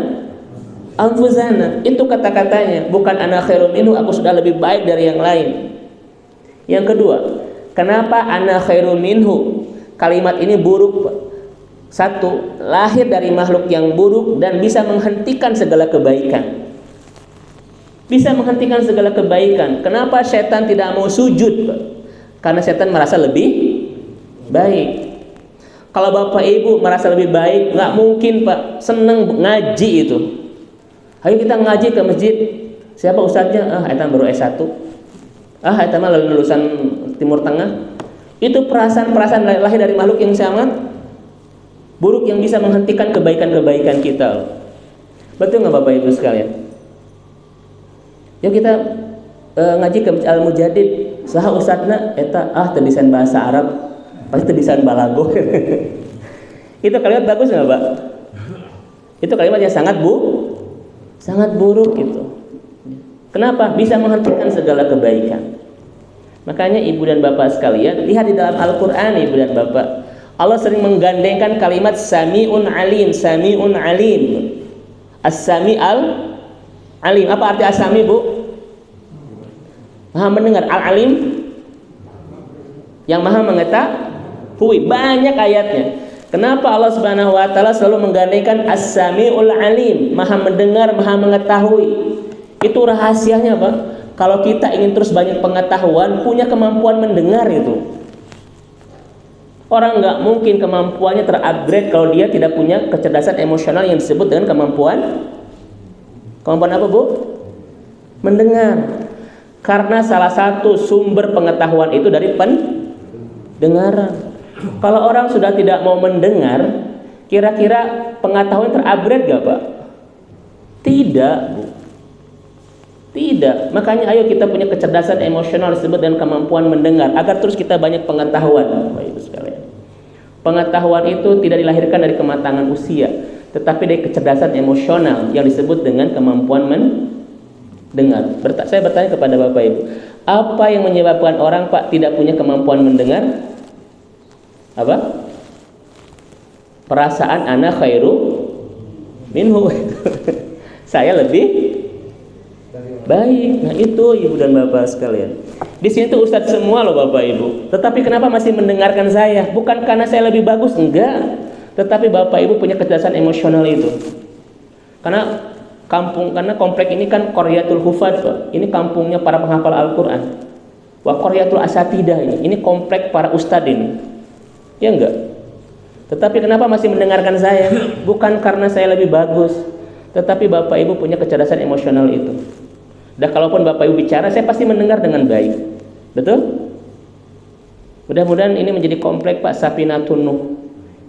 anfusana. Itu kata-katanya, bukan ana khairu minhu, aku sudah lebih baik dari yang lain. Yang kedua, kenapa ana khairu minhu? Kalimat ini buruk Pak. 1, lahir dari makhluk yang buruk dan bisa menghentikan segala kebaikan. Bisa menghentikan segala kebaikan. Kenapa setan tidak mau sujud, Pak? Karena setan merasa lebih baik. Kalau Bapak Ibu merasa lebih baik, nggak mungkin Pak seneng ngaji itu. Ayo kita ngaji ke masjid. Siapa ustadznya? Eta baru S1. Eta mah lulusan Timur Tengah. Itu perasaan-perasaan lahir dari makhluk yang sangat buruk yang bisa menghentikan kebaikan-kebaikan kita. Betul nggak Bapak Ibu sekalian? Yuk kita ngaji ke Masjid Al-Mujadid. Saha ustadna eta teu bisan bahasa Arab, pasti teu bisan balago. Itu kalimat bagus enggak, Pak? Itu kalimat yang sangat buruk itu. Kenapa? Bisa menghentikan segala kebaikan. Makanya ibu dan bapak sekalian, lihat di dalam Al-Qur'an ibu dan bapak. Allah sering menggandengkan kalimat Sami'un Alim, Sami'un Alim. As-Sami Al-Alim. Apa arti As-Sami, Bu? Maha mendengar. Al-Alim yang maha mengetahui. Banyak ayatnya. Kenapa Allah Subhanahu wa taala selalu menggandengkan As-Sami'ul Alim, maha mendengar, maha mengetahui? Itu rahasianya, Pak. Kalau kita ingin terus banyak pengetahuan, punya kemampuan mendengar itu. Orang nggak mungkin kemampuannya terupgrade kalau dia tidak punya kecerdasan emosional yang disebut dengan kemampuan apa, Bu? Mendengar. Karena salah satu sumber pengetahuan itu dari pendengaran. Kalau orang sudah tidak mau mendengar, kira-kira pengetahuan terupgrade gak, Pak? Tidak, Bu. Tidak. Makanya ayo kita punya kecerdasan emosional disebut dengan kemampuan mendengar agar terus kita banyak pengetahuan, Bapak Ibu sekalian. Pengetahuan itu tidak dilahirkan dari kematangan usia, tetapi dari kecerdasan emosional yang disebut dengan kemampuan mendengar. Saya bertanya kepada Bapak Ibu, apa yang menyebabkan orang, Pak, tidak punya kemampuan mendengar? Apa? Perasaan ana khairu minhu. Saya lebih baik. Nah itu ibu dan bapak sekalian. Di sini tuh ustadz semua loh Bapak Ibu. Tetapi kenapa masih mendengarkan saya? Bukan karena saya lebih bagus, enggak. Tetapi Bapak Ibu punya kecerdasan emosional itu. Karena komplek ini kan Qaryatul Hufad, Pak. Ini kampungnya para penghafal Al-Qur'an. Wa Qaryatul Asatidah ini. Ini komplek para ustadz ini. Ya enggak? Tetapi kenapa masih mendengarkan saya? Bukan karena saya lebih bagus, tetapi Bapak Ibu punya kecerdasan emosional itu. Dan kalaupun Bapak Ibu bicara, saya pasti mendengar dengan baik. Betul? Mudah-mudahan ini menjadi komplek Pak Safinatun Nuh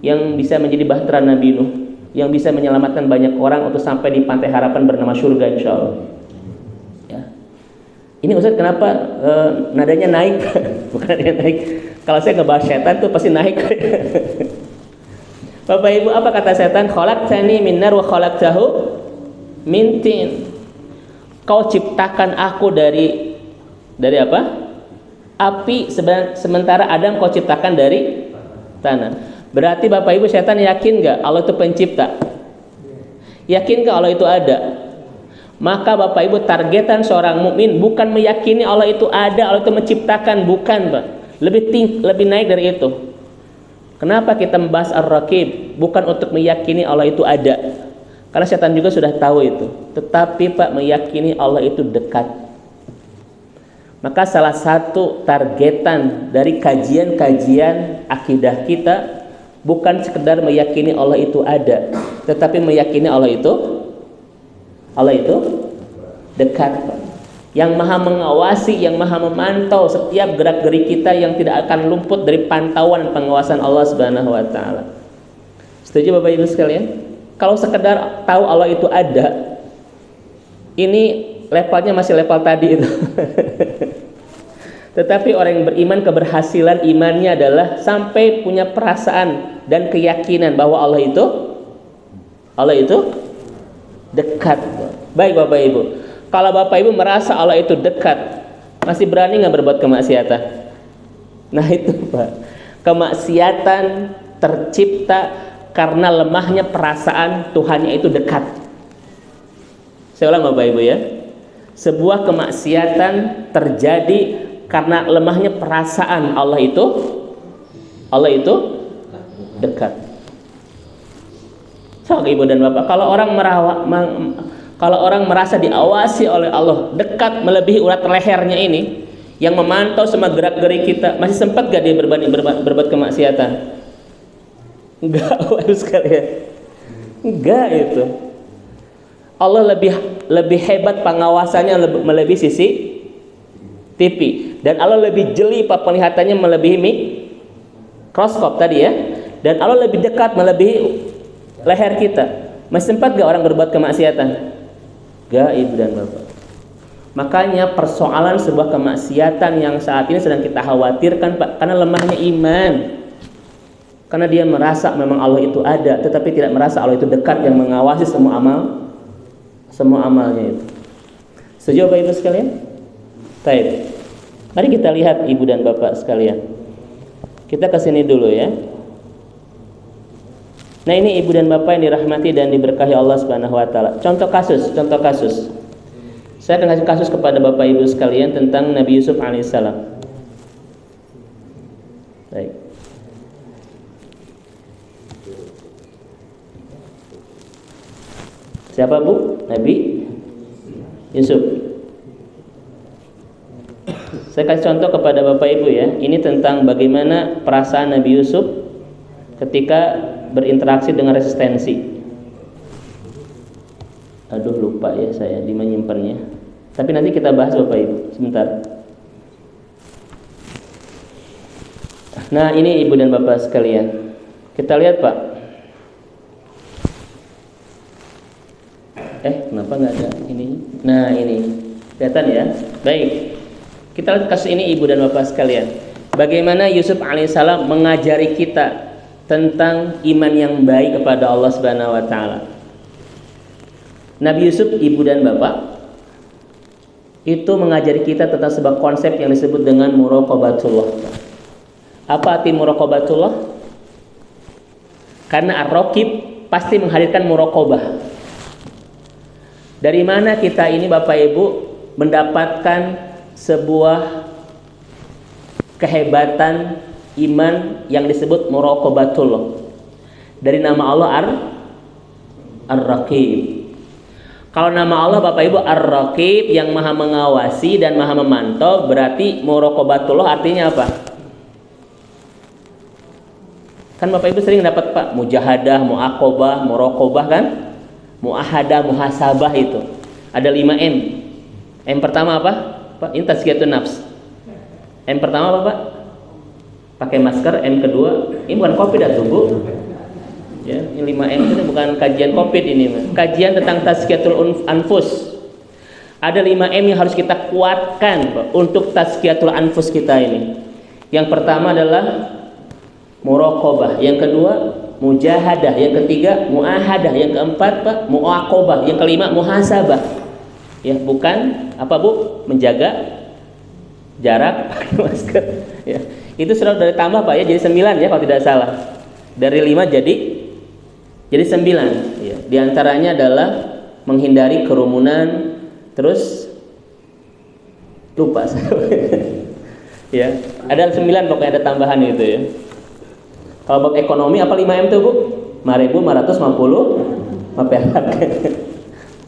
yang bisa menjadi bahtera Nabi Nuh, yang bisa menyelamatkan banyak orang untuk sampai di pantai harapan bernama surga insyaallah. Ya. Ini Ustaz kenapa nadanya naik? Bukan nadanya naik. Kalau saya ngebahas setan tuh pasti naik. Bapak Ibu, apa kata setan? Khalaqtani min nar wa khalaqtahu min tin. Kau ciptakan aku dari apa? Api, sementara Adam kau ciptakan dari tanah. Berarti Bapak Ibu, setan yakin nggak Allah itu pencipta? Yakin nggak Allah itu ada? Maka Bapak Ibu, targetan seorang mukmin bukan meyakini Allah itu ada, Allah itu menciptakan, bukan, Pak. Lebih naik dari itu. Kenapa kita membahas Ar-Raqib? Bukan untuk meyakini Allah itu ada, karena setan juga sudah tahu itu. Tetapi Pak, meyakini Allah itu dekat. Maka salah satu targetan dari kajian-kajian akidah kita bukan sekedar meyakini Allah itu ada, tetapi meyakini Allah itu dekat, Pak. Yang maha mengawasi, yang maha memantau setiap gerak-gerik kita, yang tidak akan luput dari pantauan pengawasan Allah Subhanahu wa taala. Setuju Bapak Ibu sekalian? Kalau sekedar tahu Allah itu ada, ini levelnya masih level tadi itu. Tetapi orang yang beriman, keberhasilan imannya adalah sampai punya perasaan dan keyakinan bahwa Allah itu dekat. Baik Bapak Ibu, kalau Bapak Ibu merasa Allah itu dekat, masih berani nggak berbuat kemaksiatan? Nah itu Pak, kemaksiatan tercipta karena lemahnya perasaan Tuhannya itu dekat. Saya ulang Bapak Ibu ya, sebuah kemaksiatan terjadi karena lemahnya perasaan Allah itu dekat. So Ibu dan Bapak, kalau orang merasa diawasi oleh Allah, dekat melebihi urat lehernya ini, yang memantau semua gerak-gerik kita, masih sempat gak dia berbuat kemaksiatan? Enggak, Bapak sekalian. Enggak itu. Allah lebih hebat pengawasannya melebihi sisi TV, dan Allah lebih jeli penglihatannya melebihi mikroskop tadi ya, dan Allah lebih dekat melebihi leher kita. Masih sempat gak orang berbuat kemaksiatan? Gak Ibu dan Bapak. Makanya persoalan sebuah kemaksiatan yang saat ini sedang kita khawatirkan, Pak, karena lemahnya iman. Karena dia merasa memang Allah itu ada, tetapi tidak merasa Allah itu dekat yang mengawasi semua amalnya itu. Setuju Bapak Ibu sekalian? Baik. Mari kita lihat Ibu dan Bapak sekalian. Kita ke sini dulu ya. Nah, ini Ibu dan Bapak yang dirahmati dan diberkahi Allah Subhanahu wa taala. Contoh kasus. Saya akan kasih kasus kepada Bapak Ibu sekalian tentang Nabi Yusuf alaihissalam. Baik. Siapa Bu? Nabi Yusuf. Saya kasih contoh kepada Bapak Ibu ya. Ini tentang bagaimana perasaan Nabi Yusuf ketika berinteraksi dengan resistensi. Aduh, lupa ya saya di menyimpannya. Tapi nanti kita bahas Bapak Ibu. Sebentar. Nah, ini Ibu dan Bapak sekalian. Kita lihat Pak. Kenapa nggak ada ini? Nah, ini. Kelihatan ya? Baik. Kita lihat kasus ini Ibu dan Bapak sekalian. Bagaimana Yusuf alaihissalam mengajari kita tentang iman yang baik kepada Allah Subhanahu wa taala. Nabi Yusuf, Ibu dan Bapak, itu mengajari kita tentang sebuah konsep yang disebut dengan muraqabatullah. Apa arti muraqabatullah? Karena ar-raqib pasti menghadirkan muraqabah. Dari mana kita ini Bapak Ibu mendapatkan sebuah kehebatan iman yang disebut muraqabatullah? Dari nama Allah Ar-Raqib. Kalau nama Allah Bapak Ibu Ar-Raqib, yang maha mengawasi dan maha memantau, berarti muraqabatullah artinya apa? Kan Bapak Ibu sering dapat Pak mujahadah, muaqabah, muraqabah kan? Muahadah, muhasabah itu. Ada 5M. M pertama apa? Pak, ini tazkiyatun nafs. M pertama apa Pak? Pakai masker. M kedua, ini bukan COVID atau Bu? Ya, ini 5M itu bukan kajian COVID ini, kajian tentang tazkiyatul anfus. Ada 5M yang harus kita kuatkan Pak, untuk tazkiyatul anfus kita ini. Yang pertama adalah muraqabah, yang kedua mujahadah, yang ketiga muahadah, yang keempat Pak muaqabah, yang kelima muhasabah. Ya, bukan apa Bu? Menjaga jarak, pakai masker. Ya, itu sudah dari tambah Pak ya, jadi 9 ya kalau tidak salah. Dari 5 jadi 9 ya. Di antaranya adalah menghindari kerumunan, terus lupa ya. Ada 9 pokoknya, ada tambahan itu ya. Kalau bab ekonomi apa 5M tuh Bu? 5.550 perak.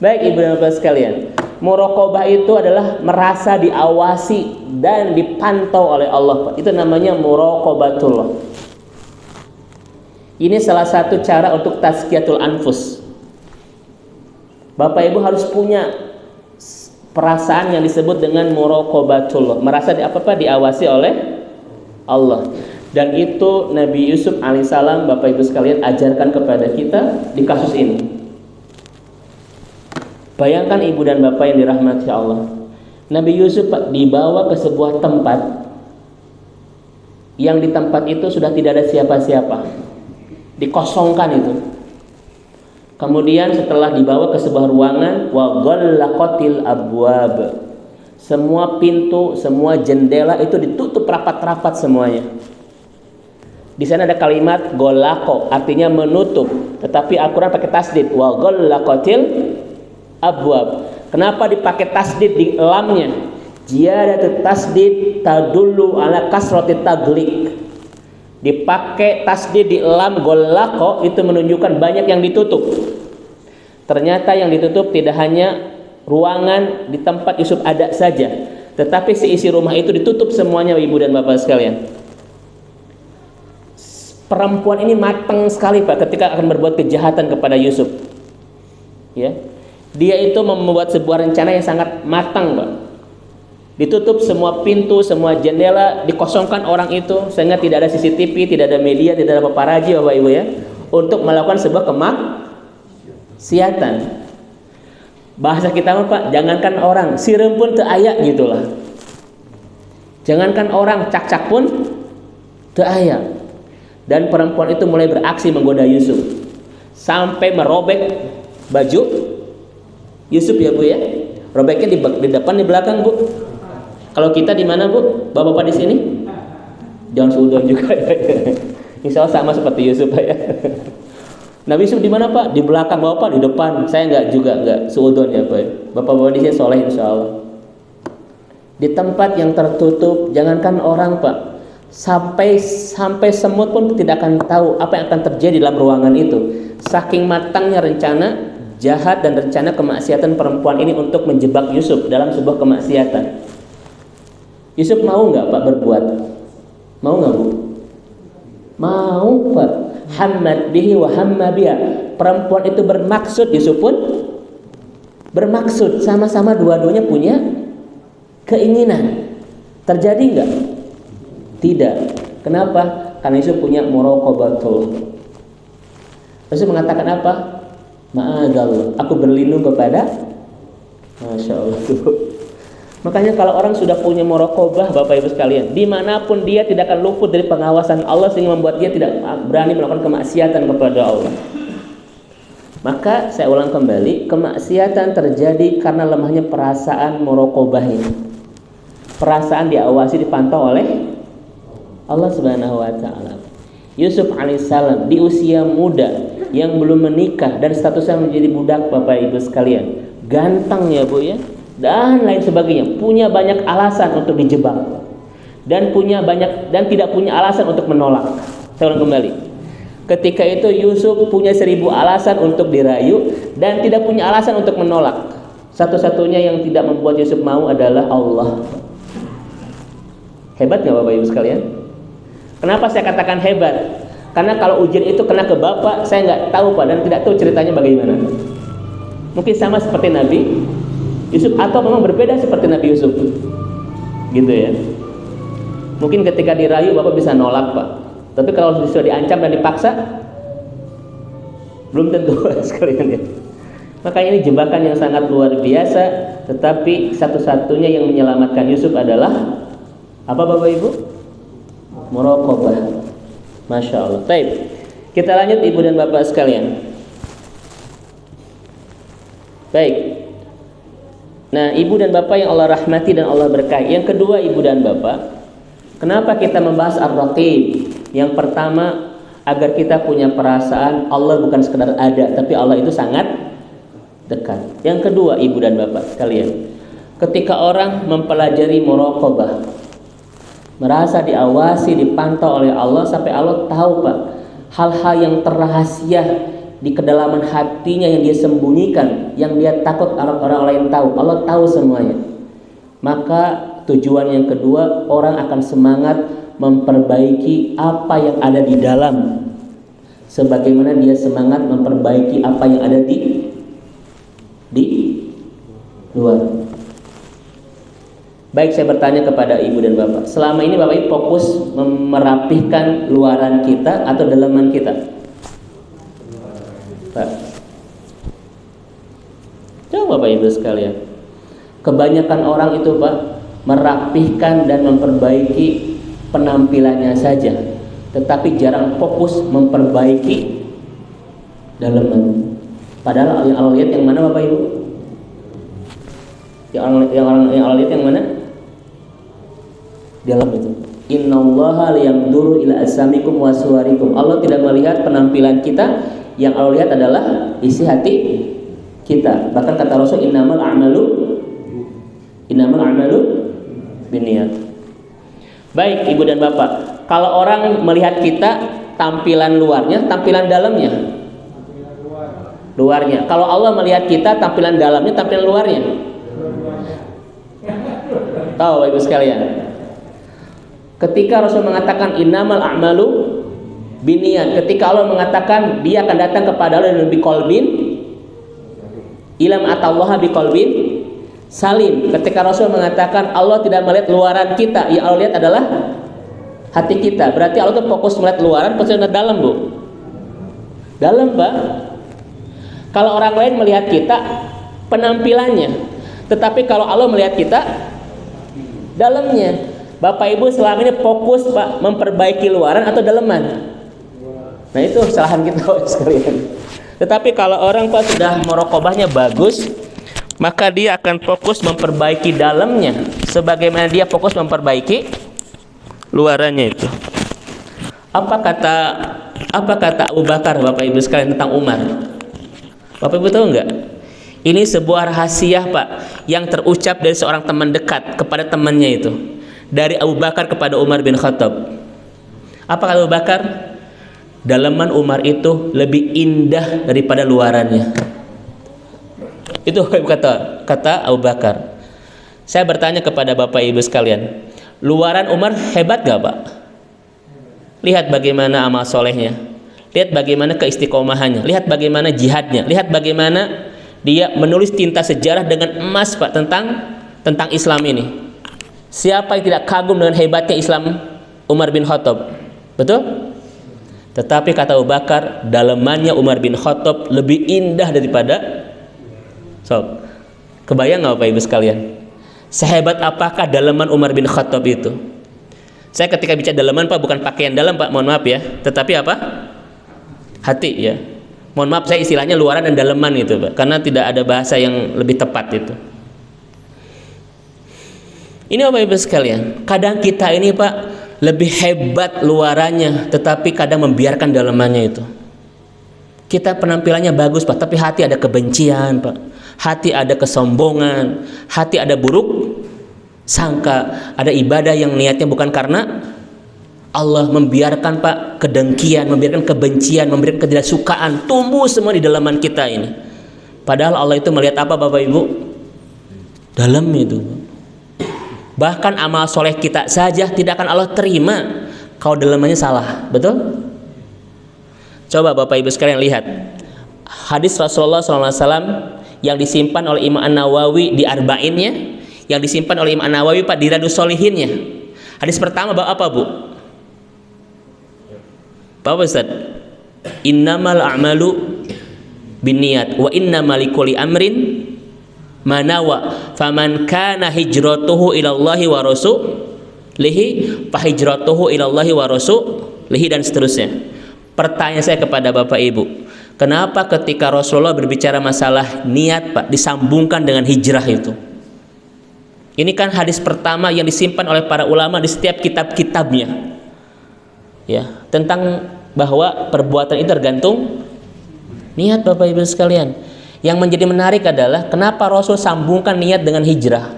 Baik Ibu dan Bapak sekalian, muraqabah itu adalah merasa diawasi dan dipantau oleh Allah Pak. Itu namanya muraqabatullah. Ini salah satu cara untuk tazkiyatul anfus. Bapak Ibu harus punya perasaan yang disebut dengan muraqabatullah, merasa diawasi oleh Allah. Dan itu Nabi Yusuf alaihissalam Bapak Ibu sekalian ajarkan kepada kita di kasus ini. Bayangkan Ibu dan Bapak yang dirahmati Allah, Nabi Yusuf dibawa ke sebuah tempat yang di tempat itu sudah tidak ada siapa-siapa, dikosongkan itu. Kemudian setelah dibawa ke sebuah ruangan, wa ghallaqatil abwab, semua pintu, semua jendela itu ditutup rapat-rapat semuanya. Di sana ada kalimat ghalaqo, artinya menutup, tetapi Al-Qur'an pakai tasdid, wa ghallaqatil abwab. Kenapa dipakai tasdid di lamnya? Ziyadatu tasdid tadullu ala kasrati taghliq. Dipakai tasdid di lam ghalaqo itu menunjukkan banyak yang ditutup. Ternyata yang ditutup tidak hanya ruangan di tempat Yusuf ada saja, tetapi seisi rumah itu ditutup semuanya Ibu dan Bapak sekalian. Perempuan ini matang sekali Pak ketika akan berbuat kejahatan kepada Yusuf. Ya. Dia itu membuat sebuah rencana yang sangat matang Pak. Ditutup semua pintu, semua jendela, dikosongkan orang itu sehingga tidak ada CCTV, tidak ada media, tidak ada paparazi Bapak Ibu ya, untuk melakukan sebuah kemaksiatan. Bahasa kita mah Pak, jangankan orang, sireum pun teu aya gitulah. Jangankan orang, cak-cak pun teu aya. Dan perempuan itu mulai beraksi menggoda Yusuf sampai merobek baju Yusuf ya Bu ya. Robeknya di depan, di belakang Bu. Kalau kita di mana Bu? Bapak-bapak di sini? Jangan suudon juga. Insya Allah sama seperti Yusuf Pak ya. Nabi Yusuf di mana Pak? Di belakang Bapak, di depan. Saya enggak suudon ya Pak. Bapak-bapak di sini soleh insya Allah. Di tempat yang tertutup, jangankan orang Pak, sampai semut pun tidak akan tahu apa yang akan terjadi dalam ruangan itu. Saking matangnya rencana jahat dan rencana kemaksiatan perempuan ini untuk menjebak Yusuf dalam sebuah kemaksiatan. Yusuf mau nggak Pak berbuat? Mau nggak Bu? Mau Pak. Hammad bihi wa hamma biha. Perempuan itu bermaksud, Yusuf pun bermaksud. Sama-sama dua-duanya punya keinginan. Terjadi nggak? Tidak. Kenapa? Karena Yusuf punya muraqabatul. Yusuf mengatakan apa? Ma'adzallah, aku berlindung kepada Masya Allah. Makanya kalau orang sudah punya muraqabah Bapak Ibu sekalian, dimanapun dia tidak akan luput dari pengawasan Allah, sehingga membuat dia tidak berani melakukan kemaksiatan kepada Allah. Maka saya ulang kembali, kemaksiatan terjadi karena lemahnya perasaan muraqabahnya. Perasaan diawasi, dipantau oleh Allah Subhanahu wa taala. Yusuf alaihissalam di usia muda yang belum menikah dan statusnya menjadi budak Bapak Ibu sekalian, ganteng ya Bu ya, dan lain sebagainya, punya banyak alasan untuk dijebak dan tidak punya alasan untuk menolak. Saya ulang kembali. Ketika itu Yusuf punya 1000 alasan untuk dirayu dan tidak punya alasan untuk menolak. Satu-satunya yang tidak membuat Yusuf mau adalah Allah. Hebat nggak Bapak Ibu sekalian? Kenapa saya katakan hebat? Karena kalau ujian itu kena ke Bapak, saya nggak tahu Pak, dan tidak tahu ceritanya bagaimana. Mungkin sama seperti Nabi Yusuf atau memang berbeda seperti Nabi Yusuf, gitu ya. Mungkin ketika dirayu Bapak bisa nolak Pak, tapi kalau sudah diancam dan dipaksa, belum tentu sekalian ya. Makanya ini jebakan yang sangat luar biasa. Tetapi satu-satunya yang menyelamatkan Yusuf adalah apa Bapak Ibu? Muraqabah. Masya Allah. Baik, kita lanjut Ibu dan Bapak sekalian. Baik. Nah, Ibu dan Bapak yang Allah rahmati dan Allah berkahi. Yang kedua Ibu dan Bapak, kenapa kita membahas Ar-Raqib? Yang pertama, agar kita punya perasaan Allah bukan sekedar ada, tapi Allah itu sangat dekat. Yang kedua Ibu dan Bapak sekalian, ketika orang mempelajari muraqabah, merasa diawasi, dipantau oleh Allah, sampai Allah tahu Pak hal-hal yang terrahasia di kedalaman hatinya yang dia sembunyikan, yang dia takut orang lain tahu, Allah tahu semuanya. Maka tujuan yang kedua, orang akan semangat memperbaiki apa yang ada di dalam, sebagaimana dia semangat memperbaiki apa yang ada di luar. Baik, saya bertanya kepada Ibu dan Bapak, selama ini Bapak Ibu fokus merapihkan luaran kita atau dalaman kita? Pak, coba Bapak Ibu sekalian, kebanyakan orang itu Pak merapihkan dan memperbaiki penampilannya saja, tetapi jarang fokus memperbaiki dalaman. Padahal yang Allah lihat yang mana Bapak Ibu? Yang Allah lihat yang mana? Dalam itu. Innallaha liyanzuru ila asamikum wa suwarikum. Allah tidak melihat penampilan kita, yang Allah lihat adalah isi hati kita. Bahkan kata Rasul, innamal a'malu binniyat. Baik Ibu dan Bapak, kalau orang melihat kita tampilan luarnya, tampilan dalamnya? Luarnya. Kalau Allah melihat kita tampilan dalamnya, tampilan luarnya? Tahu Bapak Ibu sekalian, ketika Rasul mengatakan innamal a'malu binniyat, ketika Allah mengatakan dia akan datang kepada Allah dengan biqalbin ilam atallaha biqalbin salim, ketika Rasul mengatakan Allah tidak melihat luaran kita, yang Allah lihat adalah hati kita, berarti Allah itu fokus melihat luaran, fokus melihat dalam Bu. Dalam Pak. Kalau orang lain melihat kita penampilannya. Tetapi kalau Allah melihat kita dalamnya. Bapak Ibu selama ini fokus Pak memperbaiki luaran atau daleman? Nah itu kesalahan kita sekalian. Tetapi kalau orang Pak sudah merokobahnya bagus, maka dia akan fokus memperbaiki dalamnya sebagaimana dia fokus memperbaiki luarannya itu. Apa kata Abu Bakar Bapak Ibu sekalian tentang Umar? Bapak Ibu tahu enggak? Ini sebuah rahasia Pak yang terucap dari seorang teman dekat kepada temannya itu. Dari Abu Bakar kepada Umar bin Khattab. Apa kata Abu Bakar? Dalaman Umar itu lebih indah daripada luarannya. Itu kata Abu Bakar. Saya bertanya kepada Bapak Ibu sekalian, luaran Umar hebat gak Pak? Lihat bagaimana amal solehnya, lihat bagaimana keistiqomahannya, lihat bagaimana jihadnya, lihat bagaimana dia menulis tinta sejarah dengan emas Pak tentang Islam ini. Siapa yang tidak kagum dengan hebatnya Islam Umar bin Khattab? Betul? Tetapi kata Abu Bakar, dalamannya Umar bin Khattab lebih indah daripada kebayang nggak Bapak Ibu sekalian? Sehebat apakah dalaman Umar bin Khattab itu? Saya ketika bicara dalaman Pak bukan pakaian dalam Pak, mohon maaf ya. Tetapi apa? Hati ya. Mohon maaf saya istilahnya luaran dan dalaman itu Pak, karena tidak ada bahasa yang lebih tepat itu. Ini Bapak Ibu sekalian, kadang kita ini Pak lebih hebat luarannya, tetapi kadang membiarkan dalamannya itu. Kita penampilannya bagus Pak, tapi hati ada kebencian Pak, hati ada kesombongan, hati ada buruk sangka, ada ibadah yang niatnya bukan karena Allah, membiarkan Pak kedengkian, membiarkan kebencian, membiarkan ketidaksukaan tumbuh semua di dalaman kita ini. Padahal Allah itu melihat apa Bapak Ibu? Dalam itu. Bahkan amal soleh kita saja tidak akan Allah terima kalau dalamannya salah. Betul? Coba Bapak Ibu sekalian lihat hadis Rasulullah SAW yang disimpan oleh Imam An-Nawawi di Arba'innya, yang disimpan oleh Imam An-Nawawi Pak di Riyadhus Shalihinnya. Hadis pertama apa Bu? Pak Ustaz, innamal a'malu binniyat wa innamal likulli amrin manawa faman kana hijratuhu ilallahi wa rasulihi fa hijratuhu ilallahi wa rasulihi, dan seterusnya. Pertanyaan saya kepada Bapak Ibu, kenapa ketika Rasulullah berbicara masalah niat Pak disambungkan dengan hijrah itu? Ini kan hadis pertama yang disimpan oleh para ulama di setiap kitab-kitabnya. Ya, tentang bahwa perbuatan itu tergantung niat Bapak Ibu sekalian. Yang menjadi menarik adalah kenapa Rasul sambungkan niat dengan hijrah?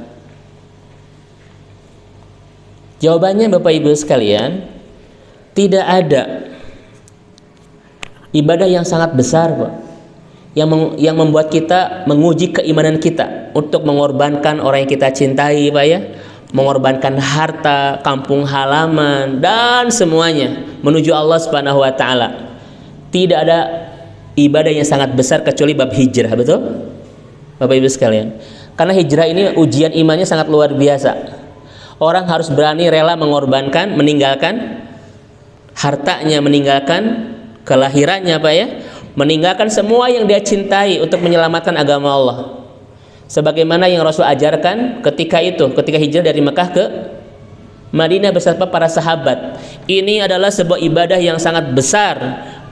Jawabannya Bapak Ibu sekalian, tidak ada ibadah yang sangat besar Pak, yang membuat kita menguji keimanan kita untuk mengorbankan orang yang kita cintai Pak ya, mengorbankan harta, kampung halaman dan semuanya menuju Allah Subhanahu wa taala. Tidak ada ibadah yang sangat besar kecuali bab hijrah, betul? Bapak Ibu sekalian. Karena hijrah ini ujian imannya sangat luar biasa. Orang harus berani rela mengorbankan, meninggalkan hartanya, meninggalkan kelahirannya Pak ya, meninggalkan semua yang dia cintai untuk menyelamatkan agama Allah. Sebagaimana yang Rasul ajarkan ketika hijrah dari Mekah ke Madinah beserta para sahabat. Ini adalah sebuah ibadah yang sangat besar.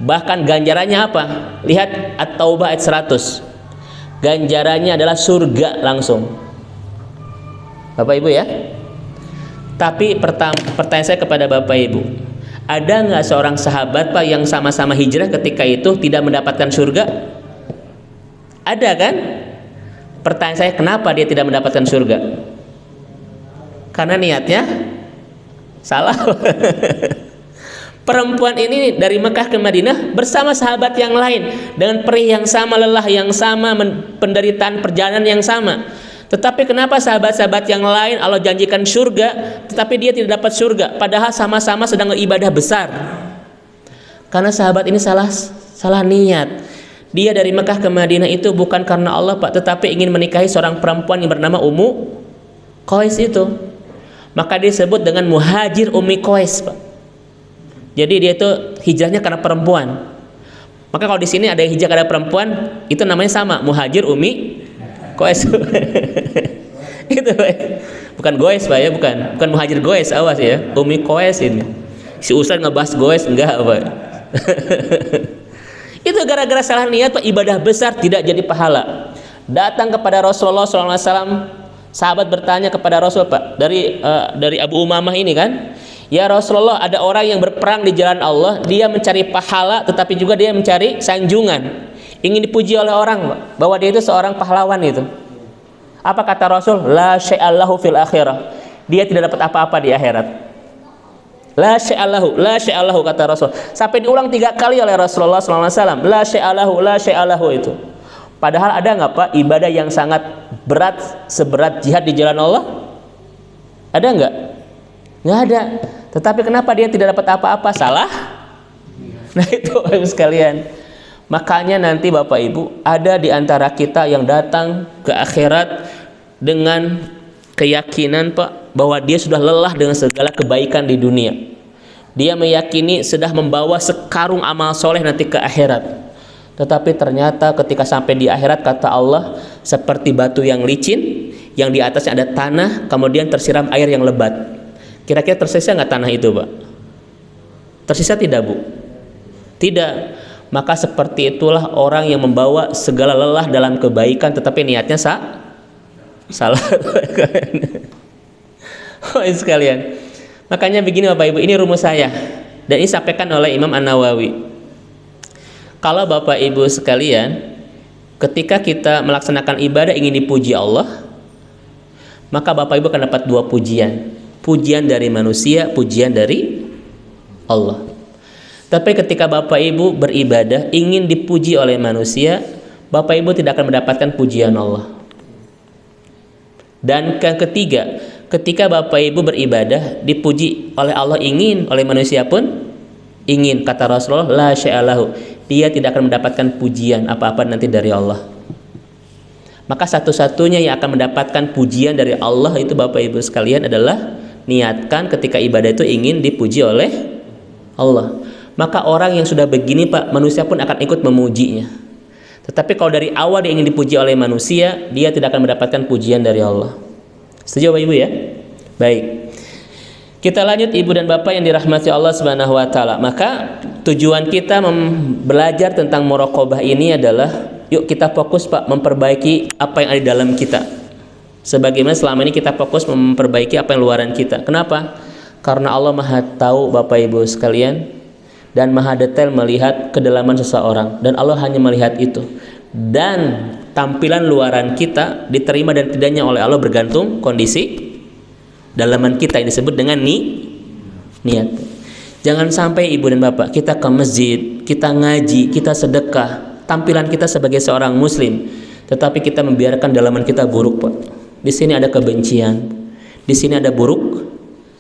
Bahkan ganjarannya apa? Lihat At-Taubah ayat 100. Ganjarannya adalah surga langsung. Bapak Ibu ya. Tapi pertanyaan saya kepada Bapak Ibu, ada nggak seorang sahabat Pak yang sama-sama hijrah ketika itu tidak mendapatkan surga? Ada kan? Pertanyaan saya, kenapa dia tidak mendapatkan surga? Karena niatnya salah. Perempuan ini dari Mekah ke Madinah bersama sahabat yang lain dengan perih yang sama, lelah yang sama, penderitaan perjalanan yang sama. Tetapi kenapa sahabat-sahabat yang lain Allah janjikan surga, tetapi dia tidak dapat surga, padahal sama-sama sedang ibadah besar? Karena sahabat ini salah niat. Dia dari Mekah ke Madinah itu bukan karena Allah Pak, tetapi ingin menikahi seorang perempuan yang bernama Ummu Qais itu. Maka disebut dengan muhajir Ummi Qais Pak. Jadi dia itu hijrahnya karena perempuan. Maka kalau di sini ada yang hijrah karena perempuan, itu namanya sama, muhajir Ummi Koes. Itu Pak. Bukan goes Pak ya, bukan muhajir goes, awas ya. Umi koes ini. Si Ustaz ngebahas goes enggak Pak. Itu gara-gara salah niat Pak, ibadah besar tidak jadi pahala. Datang kepada Rasulullah SAW, sahabat bertanya kepada Rasul Pak, dari Abu Umamah ini kan, ya Rasulullah, ada orang yang berperang di jalan Allah, dia mencari pahala tetapi juga dia mencari sanjungan, ingin dipuji oleh orang Pak, bahwa dia itu seorang pahlawan itu. Apa kata Rasul? La syai'allahu fil akhirah. Dia tidak dapat apa-apa di akhirat. La syai'allahu kata Rasul. Sampai diulang 3 kali oleh Rasulullah SAW. La syai'allahu itu. Padahal ada nggak Pak ibadah yang sangat berat seberat jihad di jalan Allah? Ada nggak? Nggak ada. Tetapi kenapa dia tidak dapat apa-apa? Salah? Nah itu sekalian. Makanya nanti Bapak Ibu, ada di antara kita yang datang ke akhirat dengan keyakinan Pak, bahwa dia sudah lelah dengan segala kebaikan di dunia. Dia meyakini sudah membawa sekarung amal soleh nanti ke akhirat. Tetapi ternyata ketika sampai di akhirat, kata Allah, seperti batu yang licin, yang di atasnya ada tanah, kemudian tersiram air yang lebat. Kira-kira tersisa nggak tanah itu Pak? Tersisa tidak Bu? Tidak. Maka seperti itulah orang yang membawa segala lelah dalam kebaikan tetapi niatnya salah. Oh sekalian. Makanya begini Bapak Ibu, ini rumus saya dan ini disampaikan oleh Imam An-Nawawi. Kalau Bapak Ibu sekalian, ketika kita melaksanakan ibadah ingin dipuji Allah, maka Bapak Ibu akan dapat 2 pujian. Pujian dari manusia, pujian dari Allah. Tapi ketika Bapak Ibu beribadah ingin dipuji oleh manusia, Bapak Ibu tidak akan mendapatkan pujian Allah. Dan yang ketiga, ketika Bapak Ibu beribadah dipuji oleh Allah ingin, oleh manusia pun ingin. Kata Rasulullah, la syai'alahu, dia tidak akan mendapatkan pujian apa-apa nanti dari Allah. Maka satu-satunya yang akan mendapatkan pujian dari Allah itu Bapak Ibu sekalian adalah niatkan ketika ibadah itu ingin dipuji oleh Allah. Maka orang yang sudah begini Pak, manusia pun akan ikut memujinya. Tetapi kalau dari awal dia ingin dipuji oleh manusia, dia tidak akan mendapatkan pujian dari Allah. Setuju Bapak Ibu ya? Baik. Kita lanjut Ibu dan Bapak yang dirahmati Allah Subhanahu wa taala. Maka tujuan kita belajar tentang muraqabah ini adalah yuk kita fokus Pak memperbaiki apa yang ada di dalam kita. Sebagaimana selama ini kita fokus memperbaiki apa yang luaran kita. Kenapa? Karena Allah Maha tahu Bapak Ibu sekalian, dan maha detail melihat kedalaman seseorang, dan Allah hanya melihat itu. Dan tampilan luaran kita diterima dan tidaknya oleh Allah bergantung kondisi dalaman kita yang disebut dengan niat. Jangan sampai Ibu dan Bapak kita ke masjid, kita ngaji, kita sedekah, tampilan kita sebagai seorang muslim, tetapi kita membiarkan dalaman kita buruk Pak. Di sini ada kebencian, di sini ada buruk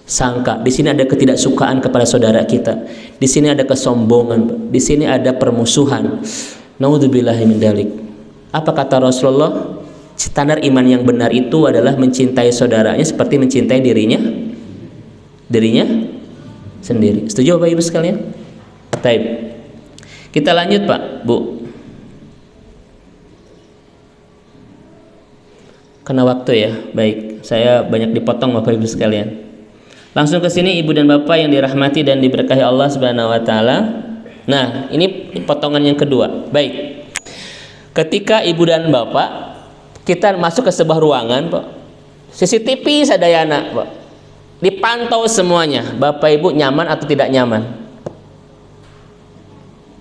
sangka, di sini ada ketidaksukaan kepada saudara kita, di sini ada kesombongan, di sini ada permusuhan. Naudzubillahi min dzalik. Apa kata Rasulullah? Standar iman yang benar itu adalah mencintai saudaranya seperti mencintai dirinya sendiri. Setuju Bapak Ibu sekalian? Baik. Kita lanjut Pak, Bu. Karena waktu ya. Baik, saya banyak dipotong Bapak Ibu sekalian. Langsung ke sini Ibu dan Bapak yang dirahmati dan diberkahi Allah Subhanahu wa taala. Nah, ini potongan yang kedua. Baik. Ketika Ibu dan Bapak kita masuk ke sebuah ruangan, Pak. CCTV sadayana, Pak. Dipantau semuanya. Bapak Ibu nyaman atau tidak nyaman?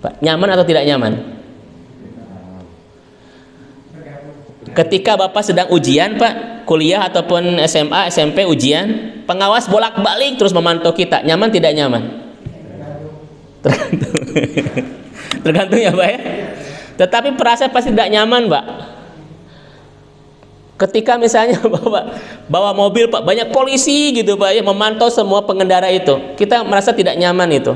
Pak, nyaman atau tidak nyaman? Ketika Bapak sedang ujian Pak, kuliah ataupun SMA, SMP ujian, pengawas bolak-balik terus memantau kita, nyaman tidak nyaman? Tergantung. Tergantung ya Pak ya. Tetapi perasaan pasti tidak nyaman Pak. Ketika misalnya Bapak bawa mobil Pak, banyak polisi gitu Pak ya, memantau semua pengendara itu, kita merasa tidak nyaman itu.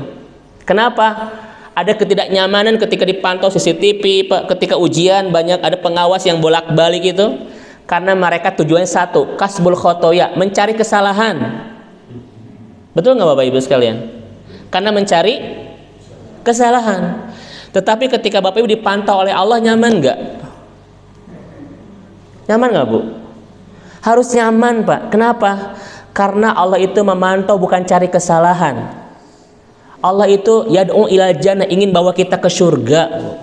Kenapa? Ada ketidaknyamanan ketika dipantau CCTV Pak, ketika ujian banyak ada pengawas yang bolak-balik itu, karena mereka tujuannya satu, kasbul khotoya, mencari kesalahan. Betul nggak Bapak Ibu sekalian? Karena mencari kesalahan. Tetapi ketika Bapak Ibu dipantau oleh Allah, nyaman nggak? Nyaman nggak Bu? Harus nyaman Pak. Kenapa? Karena Allah itu memantau, bukan cari kesalahan. Allah itu yad'u ilal jannah, ingin bawa kita ke surga.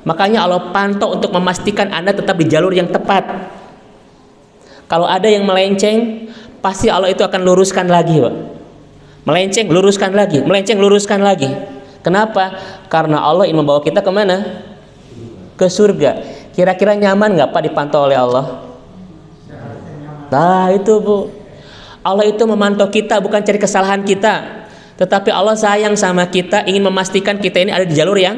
Makanya Allah pantau untuk memastikan Anda tetap di jalur yang tepat. Kalau ada yang melenceng, pasti Allah itu akan luruskan lagi Pak. Melenceng, luruskan lagi. Melenceng, luruskan lagi. Kenapa? Karena Allah ingin membawa kita kemana? Ke surga. Kira-kira nyaman nggak Pak dipantau oleh Allah? Nah itu Bu, Allah itu memantau kita, bukan cari kesalahan kita, tetapi Allah sayang sama kita, ingin memastikan kita ini ada di jalur yang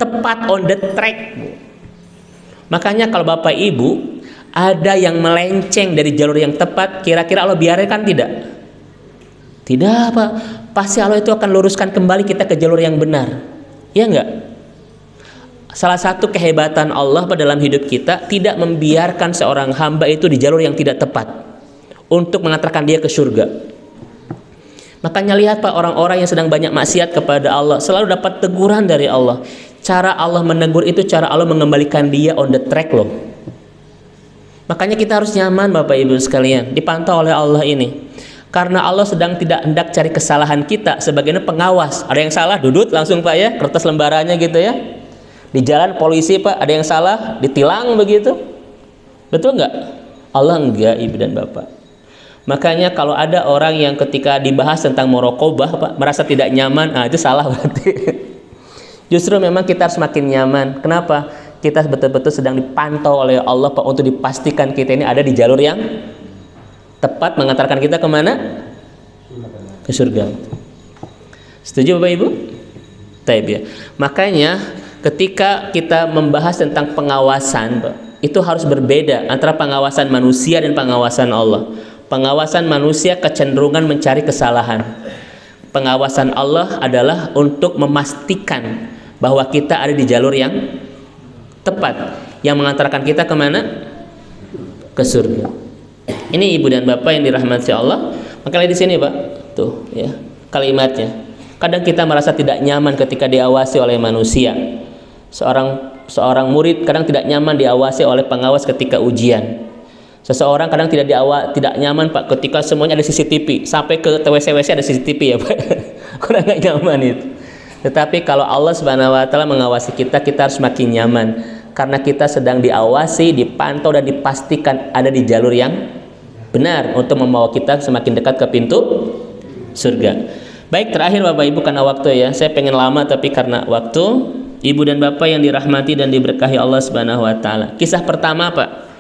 tepat, on the track. Makanya kalau Bapak Ibu ada yang melenceng dari jalur yang tepat, kira-kira Allah biarkan tidak? Tidak Pak, pasti Allah itu akan luruskan kembali kita ke jalur yang benar. Ya enggak? Salah satu kehebatan Allah pada dalam hidup kita, tidak membiarkan seorang hamba itu di jalur yang tidak tepat untuk mengantarkan dia ke surga. Makanya lihat Pak, orang-orang yang sedang banyak maksiat kepada Allah selalu dapat teguran dari Allah. Cara Allah menegur itu cara Allah mengembalikan dia on the track loh. Makanya kita harus nyaman Bapak Ibu sekalian, dipantau oleh Allah ini. Karena Allah sedang tidak hendak cari kesalahan kita, sebagian pengawas. Ada yang salah, dudut langsung Pak ya, kertas lembarannya gitu ya. Di jalan polisi Pak, ada yang salah, ditilang begitu. Betul nggak? Allah enggak Ibu dan Bapak. Makanya kalau ada orang yang ketika dibahas tentang muraqabah Pak, merasa tidak nyaman, itu salah berarti. Justru memang kita harus makin nyaman. Kenapa? Kita betul-betul sedang dipantau oleh Allah Pak, untuk dipastikan kita ini ada di jalur yang tepat, mengantarkan kita kemana? Ke surga. Setuju Bapak Ibu? Taib ya. Makanya ketika kita membahas tentang pengawasan, itu harus berbeda antara pengawasan manusia dan pengawasan Allah. Pengawasan manusia kecenderungan mencari kesalahan. Pengawasan Allah adalah untuk memastikan bahwa kita ada di jalur yang tepat, yang mengantarkan kita kemana? Ke surga. Ini Ibu dan Bapak yang dirahmati Allah. Makanya di sini Pak, tuh ya kalimatnya. Kadang kita merasa tidak nyaman ketika diawasi oleh manusia. Seorang murid kadang tidak nyaman diawasi oleh pengawas ketika ujian. Seseorang kadang tidak nyaman Pak ketika semuanya ada CCTV, sampai ke WC ada CCTV ya Pak. Kurang nggak nyaman itu. Tetapi kalau Allah Subhanahu Wa Taala mengawasi kita, kita harus makin nyaman karena kita sedang diawasi, dipantau dan dipastikan ada di jalur yang benar untuk membawa kita semakin dekat ke pintu surga. Baik, terakhir Bapak Ibu karena waktu ya, saya pengen lama tapi karena waktu. Ibu dan Bapak yang dirahmati dan diberkahi Allah Subhanahu Wa Taala. Kisah pertama Pak,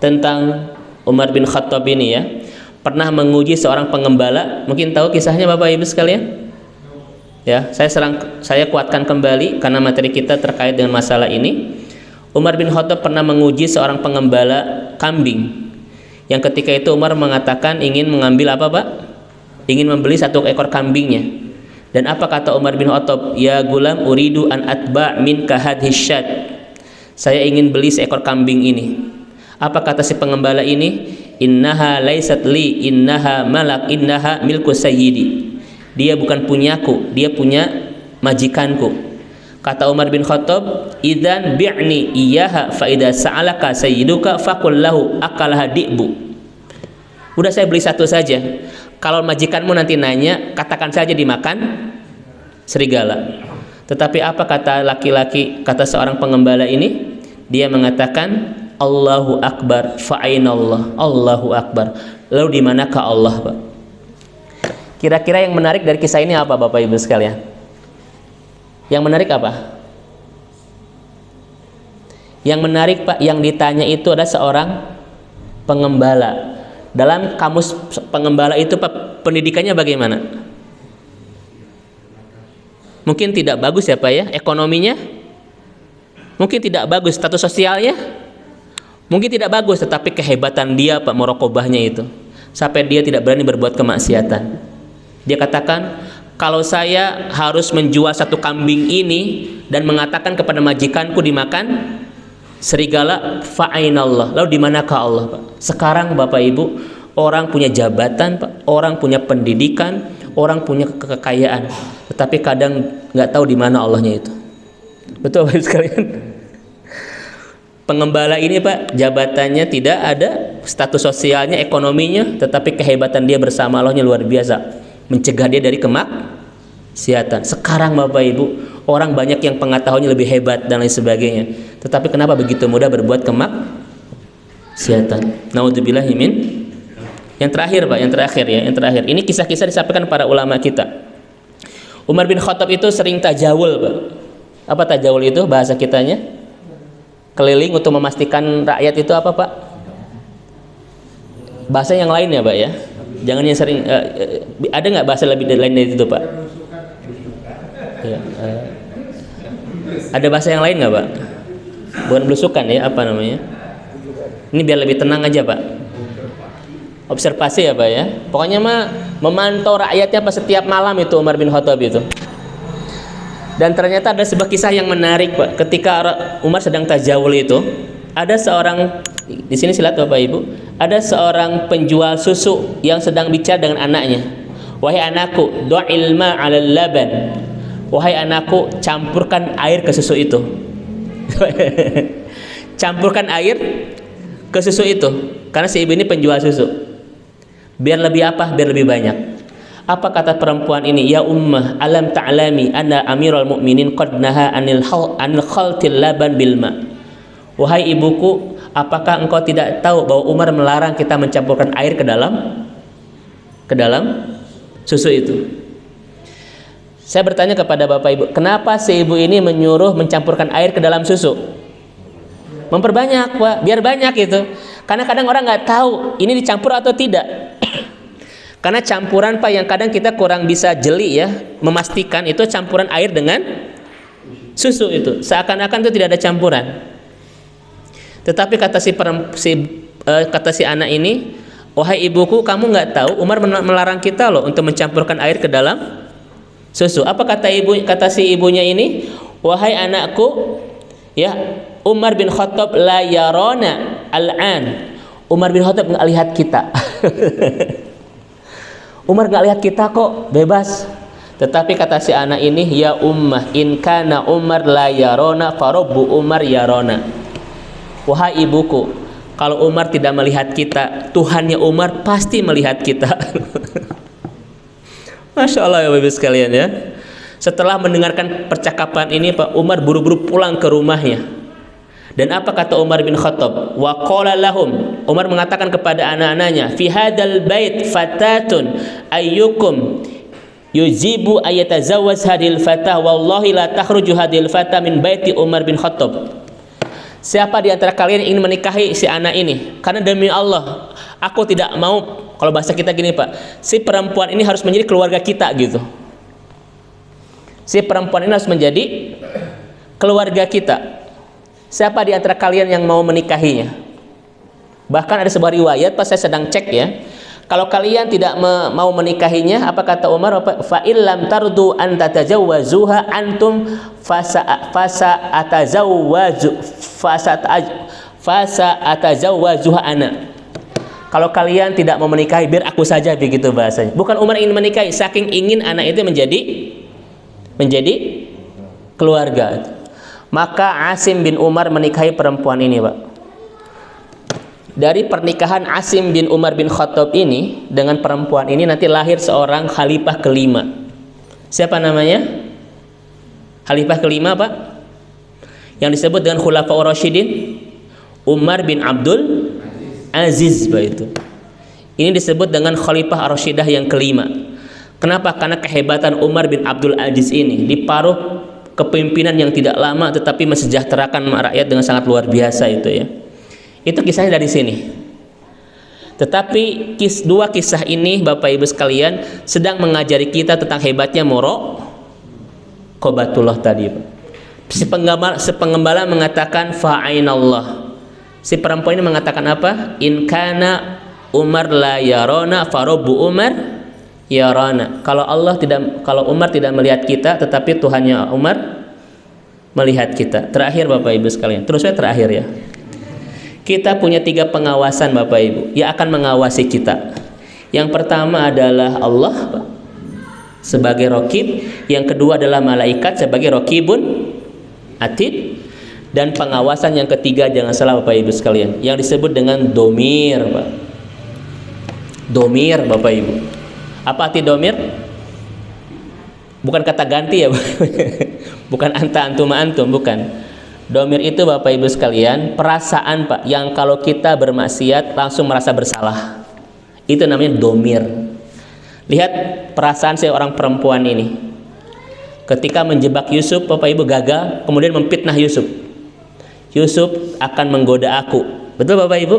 tentang Umar bin Khattab ini ya, pernah menguji seorang pengembala. Mungkin tahu kisahnya Bapak Ibu sekalian? Ya, saya kuatkan kembali karena materi kita terkait dengan masalah ini. Umar bin Khattab pernah menguji seorang pengembala kambing, yang ketika itu Umar mengatakan ingin mengambil apa Pak? Ingin membeli satu ekor kambingnya. Dan apa kata Umar bin Khattab? Ya gulam uridu an atba' min kahadhish syad. Saya ingin beli seekor kambing ini. Apa kata si pengembala ini? Innaha laisat li, innaha malak, innaha milku sayyidi. Dia bukan punyaku, dia punya majikanku. Kata Umar bin Khattab, idzan bi'ni iyyaha fa idza sa'alaka sayyiduka faqul lahu akalaha di'bu. Udah saya beli satu saja. Kalau majikanmu nanti nanya, katakan saja dimakan serigala. Tetapi apa kata laki-laki, kata seorang pengembala ini? Dia mengatakan, Allahu Akbar, fa'ainallah, Allahu Akbar. Lalu di manakah Allah Pak? Kira-kira yang menarik dari kisah ini apa Bapak Ibu sekalian? Yang menarik apa? Yang menarik Pak, yang ditanya itu ada seorang pengembala. Dalam kamus pengembala itu Pak, pendidikannya bagaimana? Mungkin tidak bagus ya Pak ya, ekonominya mungkin tidak bagus, status sosialnya mungkin tidak bagus, tetapi kehebatan dia Pak muraqabahnya itu sampai dia tidak berani berbuat kemaksiatan. Dia katakan, kalau saya harus menjual satu kambing ini dan mengatakan kepada majikanku dimakan serigala, fa'ainallah, lalu di manakah Allah Pak? Sekarang Bapak Ibu, orang punya jabatan Pak, orang punya pendidikan, orang punya kekayaan, tetapi kadang nggak tahu di mana Allahnya itu. Betul Bapak Ibu sekalian? Pengembala ini Pak, jabatannya tidak ada, status sosialnya, ekonominya, tetapi kehebatan dia bersama Allahnya luar biasa, mencegah dia dari kemaksiatan. Sekarang Bapak Ibu, orang banyak yang pengetahuannya lebih hebat dan lain sebagainya, tetapi kenapa begitu mudah berbuat kemaksiatan? Naudzubillahi min. Yang terakhir Pak, yang terakhir. Ini kisah-kisah disampaikan para ulama kita. Umar bin Khattab itu sering tajawul Pak. Apa tajawul itu bahasa kitanya? Keliling untuk memastikan rakyat itu apa Pak? Bahasa yang lain ya Pak ya. Jangan yang sering. Ada nggak bahasa lebih lain dari itu Pak? Ya, ada bahasa yang lain nggak Pak? Bukan belusukan ya, apa namanya? Ini biar lebih tenang aja Pak. Observasi ya Pak ya. Pokoknya mah memantau rakyatnya pas setiap malam itu Umar bin Khattab itu. Dan ternyata ada sebuah kisah yang menarik Pak. Ketika Umar sedang tajawul itu, ada seorang, di sini silat Bapak Ibu, ada seorang penjual susu yang sedang bicara dengan anaknya. Wahai anakku, du'il ma 'alal laban. Wahai anakku, campurkan air ke susu itu. Campurkan air ke susu itu. Karena si ibu ini penjual susu. Biar lebih apa? Biar lebih banyak. Apa kata perempuan ini? Ya ummah, alam ta'lami anna amirul mu'minin qad naha anil khaltil laban bil ma. Wahai ibuku, apakah engkau tidak tahu bahwa Umar melarang kita mencampurkan air ke dalam susu itu? Saya bertanya kepada Bapak Ibu, kenapa si ibu ini menyuruh mencampurkan air ke dalam susu? Memperbanyak Pak, biar banyak itu. Karena kadang orang nggak tahu ini dicampur atau tidak. Karena campuran Pak yang kadang kita kurang bisa jeli ya, memastikan itu campuran air dengan susu itu. Seakan-akan itu tidak ada campuran. Tetapi kata si anak ini, wahai ibuku, kamu nggak tahu Umar melarang kita loh untuk mencampurkan air ke dalam susu. Apa kata si ibunya ini? Wahai anakku, ya Umar bin Khattab la yarona al-an. Umar bin Khattab nggak lihat kita. Umar nggak lihat kita kok, bebas. Tetapi kata si anak ini, ya ummah, in kana Umar la yarona farabbu Umar yarona. Wahai ibuku, kalau Umar tidak melihat kita, Tuhannya Umar pasti melihat kita. Masya Allah ya Bapak sekalian ya. Setelah mendengarkan percakapan ini Pak Umar buru-buru pulang ke rumahnya. Dan apa kata Umar bin Khattab? Wa qala lahum. Umar mengatakan kepada anak-anaknya, fi hadzal bait fatatun ayyukum yujibu ayatazawwaj hadil fatah wallahi la takhruju hadil fatah min baiti Umar bin Khattab. Siapa di antara kalian yang ingin menikahi si anak ini? Karena demi Allah, aku tidak mau, kalau bahasa kita gini Pak, si perempuan ini harus menjadi keluarga kita gitu. Si perempuan ini harus menjadi keluarga kita. Siapa di antara kalian yang mau menikahinya? Bahkan ada sebuah riwayat pas saya sedang cek ya, kalau kalian tidak mau menikahinya, apa kata Umar? Fa illam tardu an tatajawwazuha antum fasa atazawwajuha ana. Kalau kalian tidak mau menikahi, biar aku saja, begitu bahasanya. Bukan Umar ingin menikahi, saking ingin anak itu menjadi keluarga. Maka Asim bin Umar menikahi perempuan ini Pak. Dari pernikahan Asim bin Umar bin Khattab ini dengan perempuan ini nanti lahir seorang khalifah kelima. Siapa namanya? Khalifah kelima Pak, yang disebut dengan Khulafaur Rasyidin, Umar bin Abdul Aziz Pak itu. Ini disebut dengan Khalifah Ar-Rasyidah yang kelima. Kenapa? Karena kehebatan Umar bin Abdul Aziz ini diparuh kepemimpinan yang tidak lama tetapi mensejahterakan rakyat dengan sangat luar biasa itu ya. Itu kisahnya dari sini. Tetapi dua kisah ini Bapak Ibu sekalian sedang mengajari kita tentang hebatnya muraqabatullah tadi. Si pengembala mengatakan fa'ainallah. Si perempuan ini mengatakan apa? In kana Umar la yarona farabbu Umar yarana. Kalau Umar tidak melihat kita, tetapi Tuhannya Umar melihat kita. Terakhir Bapak Ibu sekalian, terus saya terakhir ya. Kita punya 3 pengawasan Bapak Ibu yang akan mengawasi kita. Yang pertama adalah Allah Pak, sebagai raqib. Yang kedua adalah malaikat sebagai raqibun atid. Dan pengawasan yang ketiga, jangan salah Bapak Ibu sekalian, yang disebut dengan domir, Pak. Domir, Bapak Ibu. Apa arti domir? Bukan kata ganti ya, bukan anta antum antum, bukan. Domir itu Bapak Ibu sekalian perasaan, Pak, yang kalau kita bermaksiat langsung merasa bersalah. Itu namanya domir. Lihat perasaan seorang perempuan ini ketika menjebak Yusuf, Bapak Ibu, gagal, kemudian memfitnah Yusuf. Yusuf akan menggoda aku, betul Bapak Ibu?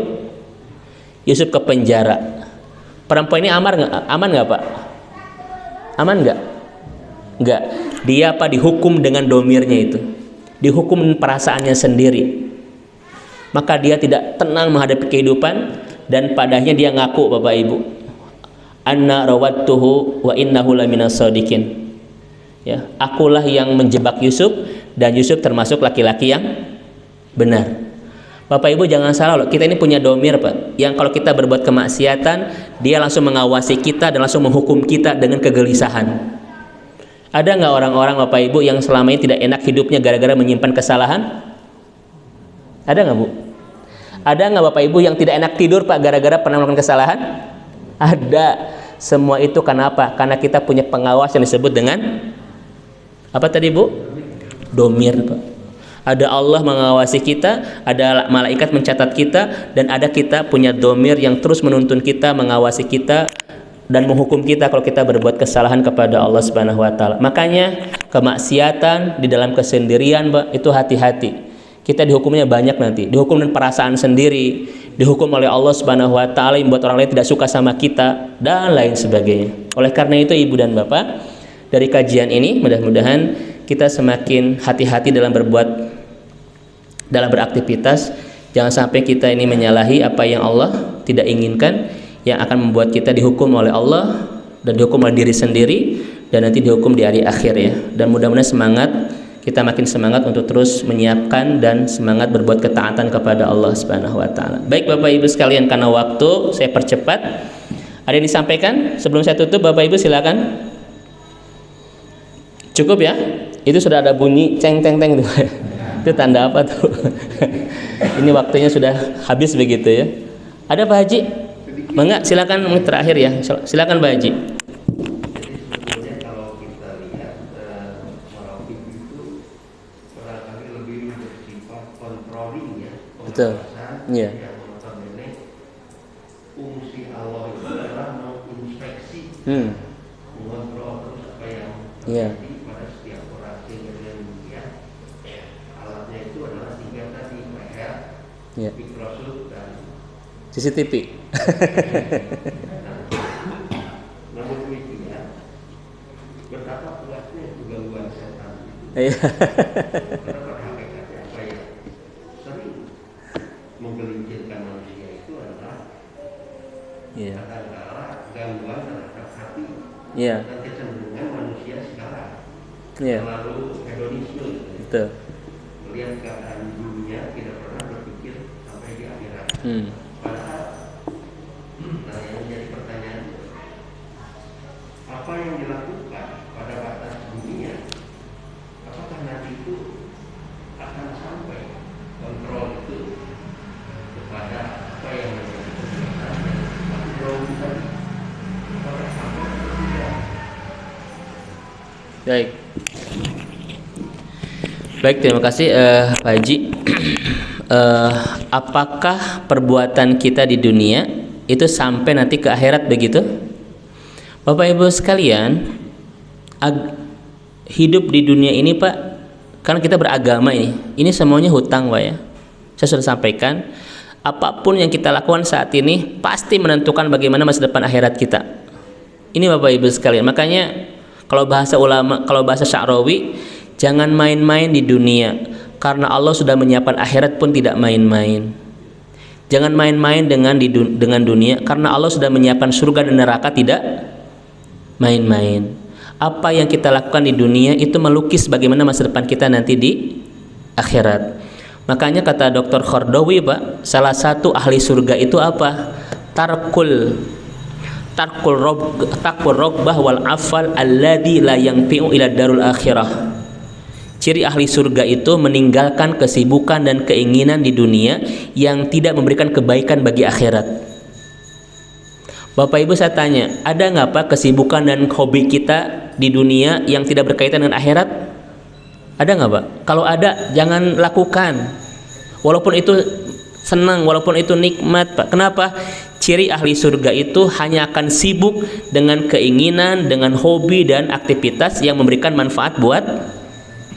Yusuf ke penjara. Perempuan ini aman nggak Pak? Aman nggak? Nggak. Dia apa? Dihukum dengan domirnya itu, dihukum perasaannya sendiri. Maka dia tidak tenang menghadapi kehidupan, dan padanya dia ngaku, Bapak Ibu, anna rawattuhu wa innahu laminas shadiqin. Ya, akulah yang menjebak Yusuf, dan Yusuf termasuk laki-laki yang benar. Bapak Ibu jangan salah loh, kita ini punya domir, Pak, yang kalau kita berbuat kemaksiatan, dia langsung mengawasi kita dan langsung menghukum kita dengan kegelisahan. Ada nggak orang-orang Bapak Ibu yang selama ini tidak enak hidupnya gara-gara menyimpan kesalahan? Ada nggak Bu? Ada nggak Bapak Ibu yang tidak enak tidur, Pak, gara-gara pernah melakukan kesalahan? Ada. Semua itu kenapa? Karena kita punya pengawas yang disebut dengan apa tadi Bu? Domir, Pak. Ada Allah mengawasi kita, ada malaikat mencatat kita, dan ada kita punya domir yang terus menuntun kita, mengawasi kita, dan menghukum kita kalau kita berbuat kesalahan kepada Allah Subhanahu wa taala. Makanya kemaksiatan di dalam kesendirian, Pak, itu hati-hati. Kita dihukumnya banyak nanti, dihukum dengan perasaan sendiri, dihukum oleh Allah Subhanahu wa taala yang membuat orang lain tidak suka sama kita, dan lain sebagainya. Oleh karena itu Ibu dan Bapak, dari kajian ini mudah-mudahan kita semakin hati-hati dalam beraktivitas. Jangan sampai kita ini menyalahi apa yang Allah tidak inginkan, yang akan membuat kita dihukum oleh Allah dan dihukum oleh diri sendiri, dan nanti dihukum di hari akhir ya. Dan mudah-mudahan kita makin semangat untuk terus menyiapkan dan semangat berbuat ketaatan kepada Allah Subhanahu wa taala. Baik Bapak Ibu sekalian, karena waktu saya percepat. Ada yang disampaikan sebelum saya tutup, Bapak Ibu silakan. Cukup ya? Itu sudah ada bunyi ceng ceng ceng itu tanda apa tuh? Ini waktunya sudah habis begitu ya. Ada Pak Haji? Mangga, silakan terakhir ya. Silakan Pak Haji. Sebetulnya kalau kita lihat marafik itu barangkali lebih bersifat controlling ya. Betul. Iya. Yang notabene fungsi Allah itu adalah menginspeksi, mengontrol terus apa yang terjadi pada setiap orang. Dengan demikian alatnya itu adalah tiga tadi, leher, mikroscope dan CCTV. Namun demikian, betapa kuatnya gangguan setan itu. Karena pada hakikatnya apa yang sering menggelincirkan manusia itu adalah kadang-kala gangguan terhadap hati dan kecenderungan manusia sekarang terlalu hedonisme. Betul. Melihat keadaan dunia, tidak pernah berpikir sampai di akhirat. Padahal, nah yang menjadi pertanyaan, apa yang dilakukan pada batas dunia, apakah nanti itu akan sampai kontrol itu kepada apa yang menjadi kebiasaan yang masih jauh tadi, apakah sampai atau tidak? Baik, terima kasih Pak Haji. Apakah perbuatan kita di dunia itu sampai nanti ke akhirat begitu? Bapak Ibu sekalian, hidup di dunia ini Pak, karena kita beragama ini semuanya hutang Pak ya. Saya sudah sampaikan, apapun yang kita lakukan saat ini pasti menentukan bagaimana masa depan akhirat kita. Ini Bapak Ibu sekalian, makanya kalau bahasa ulama, kalau bahasa Sya'rawi, jangan main-main di dunia, karena Allah sudah menyiapkan akhirat pun tidak main-main. Jangan main-main dengan dunia, karena Allah sudah menyiapkan surga dan neraka tidak main-main. Apa yang kita lakukan di dunia itu melukis bagaimana masa depan kita nanti di akhirat. Makanya kata Dr. Khardawi Pak, salah satu ahli surga itu apa? Tarkul ragbah wal afal alladhi la yanfi'u ila darul akhirah. Ciri ahli surga itu meninggalkan kesibukan dan keinginan di dunia yang tidak memberikan kebaikan bagi akhirat. Bapak Ibu, saya tanya, ada nggak Pak kesibukan dan hobi kita di dunia yang tidak berkaitan dengan akhirat? Ada nggak Pak? Kalau ada, jangan lakukan. Walaupun itu senang, walaupun itu nikmat Pak. Kenapa? Ciri ahli surga itu hanya akan sibuk dengan keinginan, dengan hobi dan aktivitas yang memberikan manfaat buat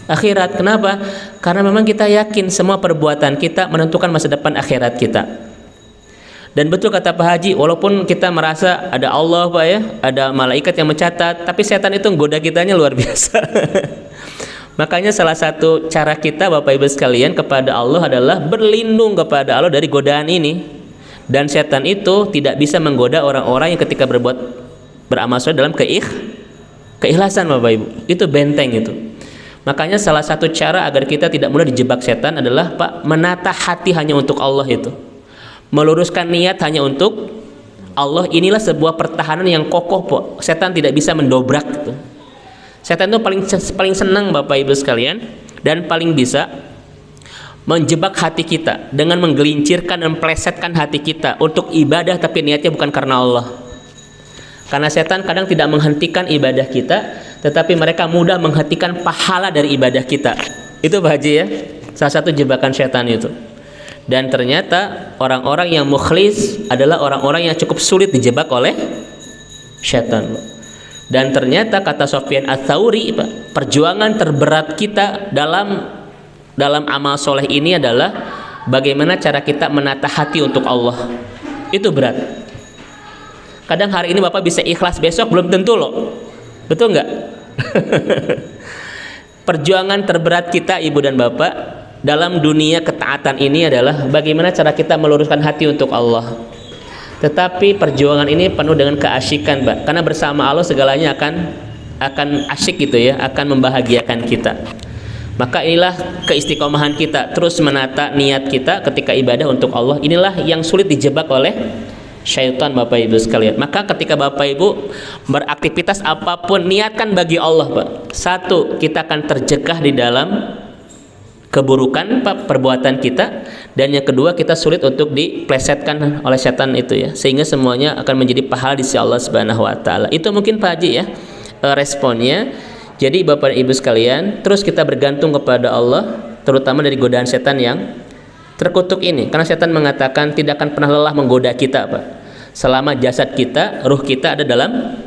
akhirat. Kenapa? Karena memang kita yakin semua perbuatan kita menentukan masa depan akhirat kita. Dan betul kata Pak Haji, walaupun kita merasa ada Allah Pak ya, ada malaikat yang mencatat, tapi setan itu menggoda kitanya luar biasa. Makanya salah satu cara kita Bapak Ibu sekalian kepada Allah adalah berlindung kepada Allah dari godaan ini. Dan setan itu tidak bisa menggoda orang-orang yang ketika beramal soleh dalam keikhlasan Bapak Ibu. Itu benteng itu. Makanya salah satu cara agar kita tidak mudah dijebak setan adalah Pak, menata hati hanya untuk Allah itu. Meluruskan niat hanya untuk Allah. Inilah sebuah pertahanan yang kokoh Pak. Setan tidak bisa mendobrak gitu. Setan itu paling senang Bapak Ibu sekalian, dan paling bisa menjebak hati kita dengan menggelincirkan dan melesetkan hati kita untuk ibadah tapi niatnya bukan karena Allah. Karena setan kadang tidak menghentikan ibadah kita, tetapi mereka mudah menghentikan pahala dari ibadah kita. Itu Pak Haji ya, salah satu jebakan setan itu. Dan ternyata orang-orang yang mukhlis adalah orang-orang yang cukup sulit dijebak oleh setan. Dan ternyata kata Sufyan Ats-Tsauri, perjuangan terberat kita dalam amal soleh ini adalah bagaimana cara kita menata hati untuk Allah. Itu berat. Kadang hari ini Bapak bisa ikhlas, besok belum tentu loh. Betul nggak? Perjuangan terberat kita Ibu dan Bapak dalam dunia ketaatan ini adalah bagaimana cara kita meluruskan hati untuk Allah. Tetapi perjuangan ini penuh dengan keasyikan Pak, karena bersama Allah segalanya akan asyik gitu ya, akan membahagiakan kita. Maka inilah keistiqomahan kita, terus menata niat kita ketika ibadah untuk Allah. Inilah yang sulit dijebak oleh syaitan Bapak Ibu sekalian. Maka ketika Bapak Ibu beraktivitas apapun, niatkan bagi Allah Pak. Satu, kita akan terjegah di dalam keburukan Pak, perbuatan kita. Dan yang kedua, kita sulit untuk diplesetkan oleh setan itu ya, sehingga semuanya akan menjadi pahala di sisi Allah Subhanahu wa taala. Itu mungkin Pak Haji ya responnya. Jadi Bapak Ibu sekalian, terus kita bergantung kepada Allah, terutama dari godaan setan yang terkutuk ini. Karena setan mengatakan tidak akan pernah lelah menggoda kita Pak, selama jasad kita, ruh kita ada dalam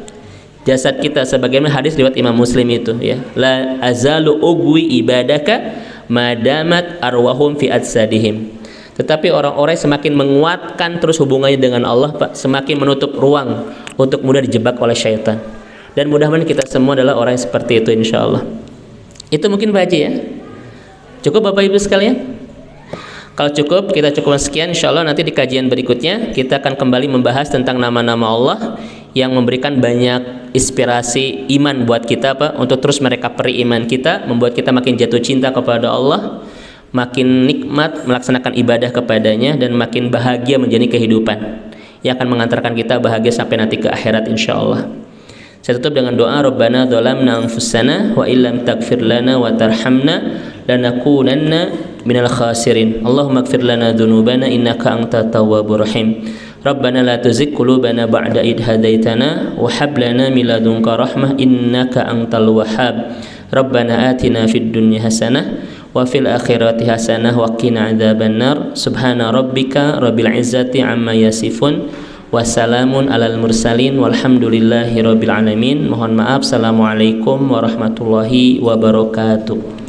jasad kita, sebagaimana hadis riwayat Imam Muslim itu ya, la azalu ugwi ibadaka madamat arwahum fi adsadihim. Tetapi orang-orang semakin menguatkan terus hubungannya dengan Allah Pak, semakin menutup ruang untuk mudah dijebak oleh syaitan. Dan mudah-mudahan kita semua adalah orang yang seperti itu insya Allah. Itu mungkin Pak Haji ya. Cukup Bapak Ibu sekalian? Kalau cukup, kita cukup sekian. Insya Allah nanti di kajian berikutnya kita akan kembali membahas tentang nama-nama Allah yang memberikan banyak inspirasi iman buat kita Pak, untuk terus merekaperi iman kita, membuat kita makin jatuh cinta kepada Allah, makin nikmat melaksanakan ibadah kepadanya, dan makin bahagia menjadi kehidupan yang akan mengantarkan kita bahagia sampai nanti ke akhirat insya Allah. Saya tutup dengan doa, Rabbana dzalamna anfusana wa illam taghfir lana wa tarhamna lanakunanna minal khasirin. Allahumma ighfir lana dzunubana innaka antat tawwabur rahim. Rabbana la tuzigh qulubana ba'da idh hadaitana wa hab lana min ladunka rahmah innaka antal wahhab. Rabbana atina fid dunya hasanah wa fil akhirati hasanah wa qina adzabannar. Subhana rabbika rabbil izzati amma yasifun. Wassalamun alal mursalin walhamdulillahi rabbil alamin. Mohon maaf. Assalamualaikum warahmatullahi wabarakatuh.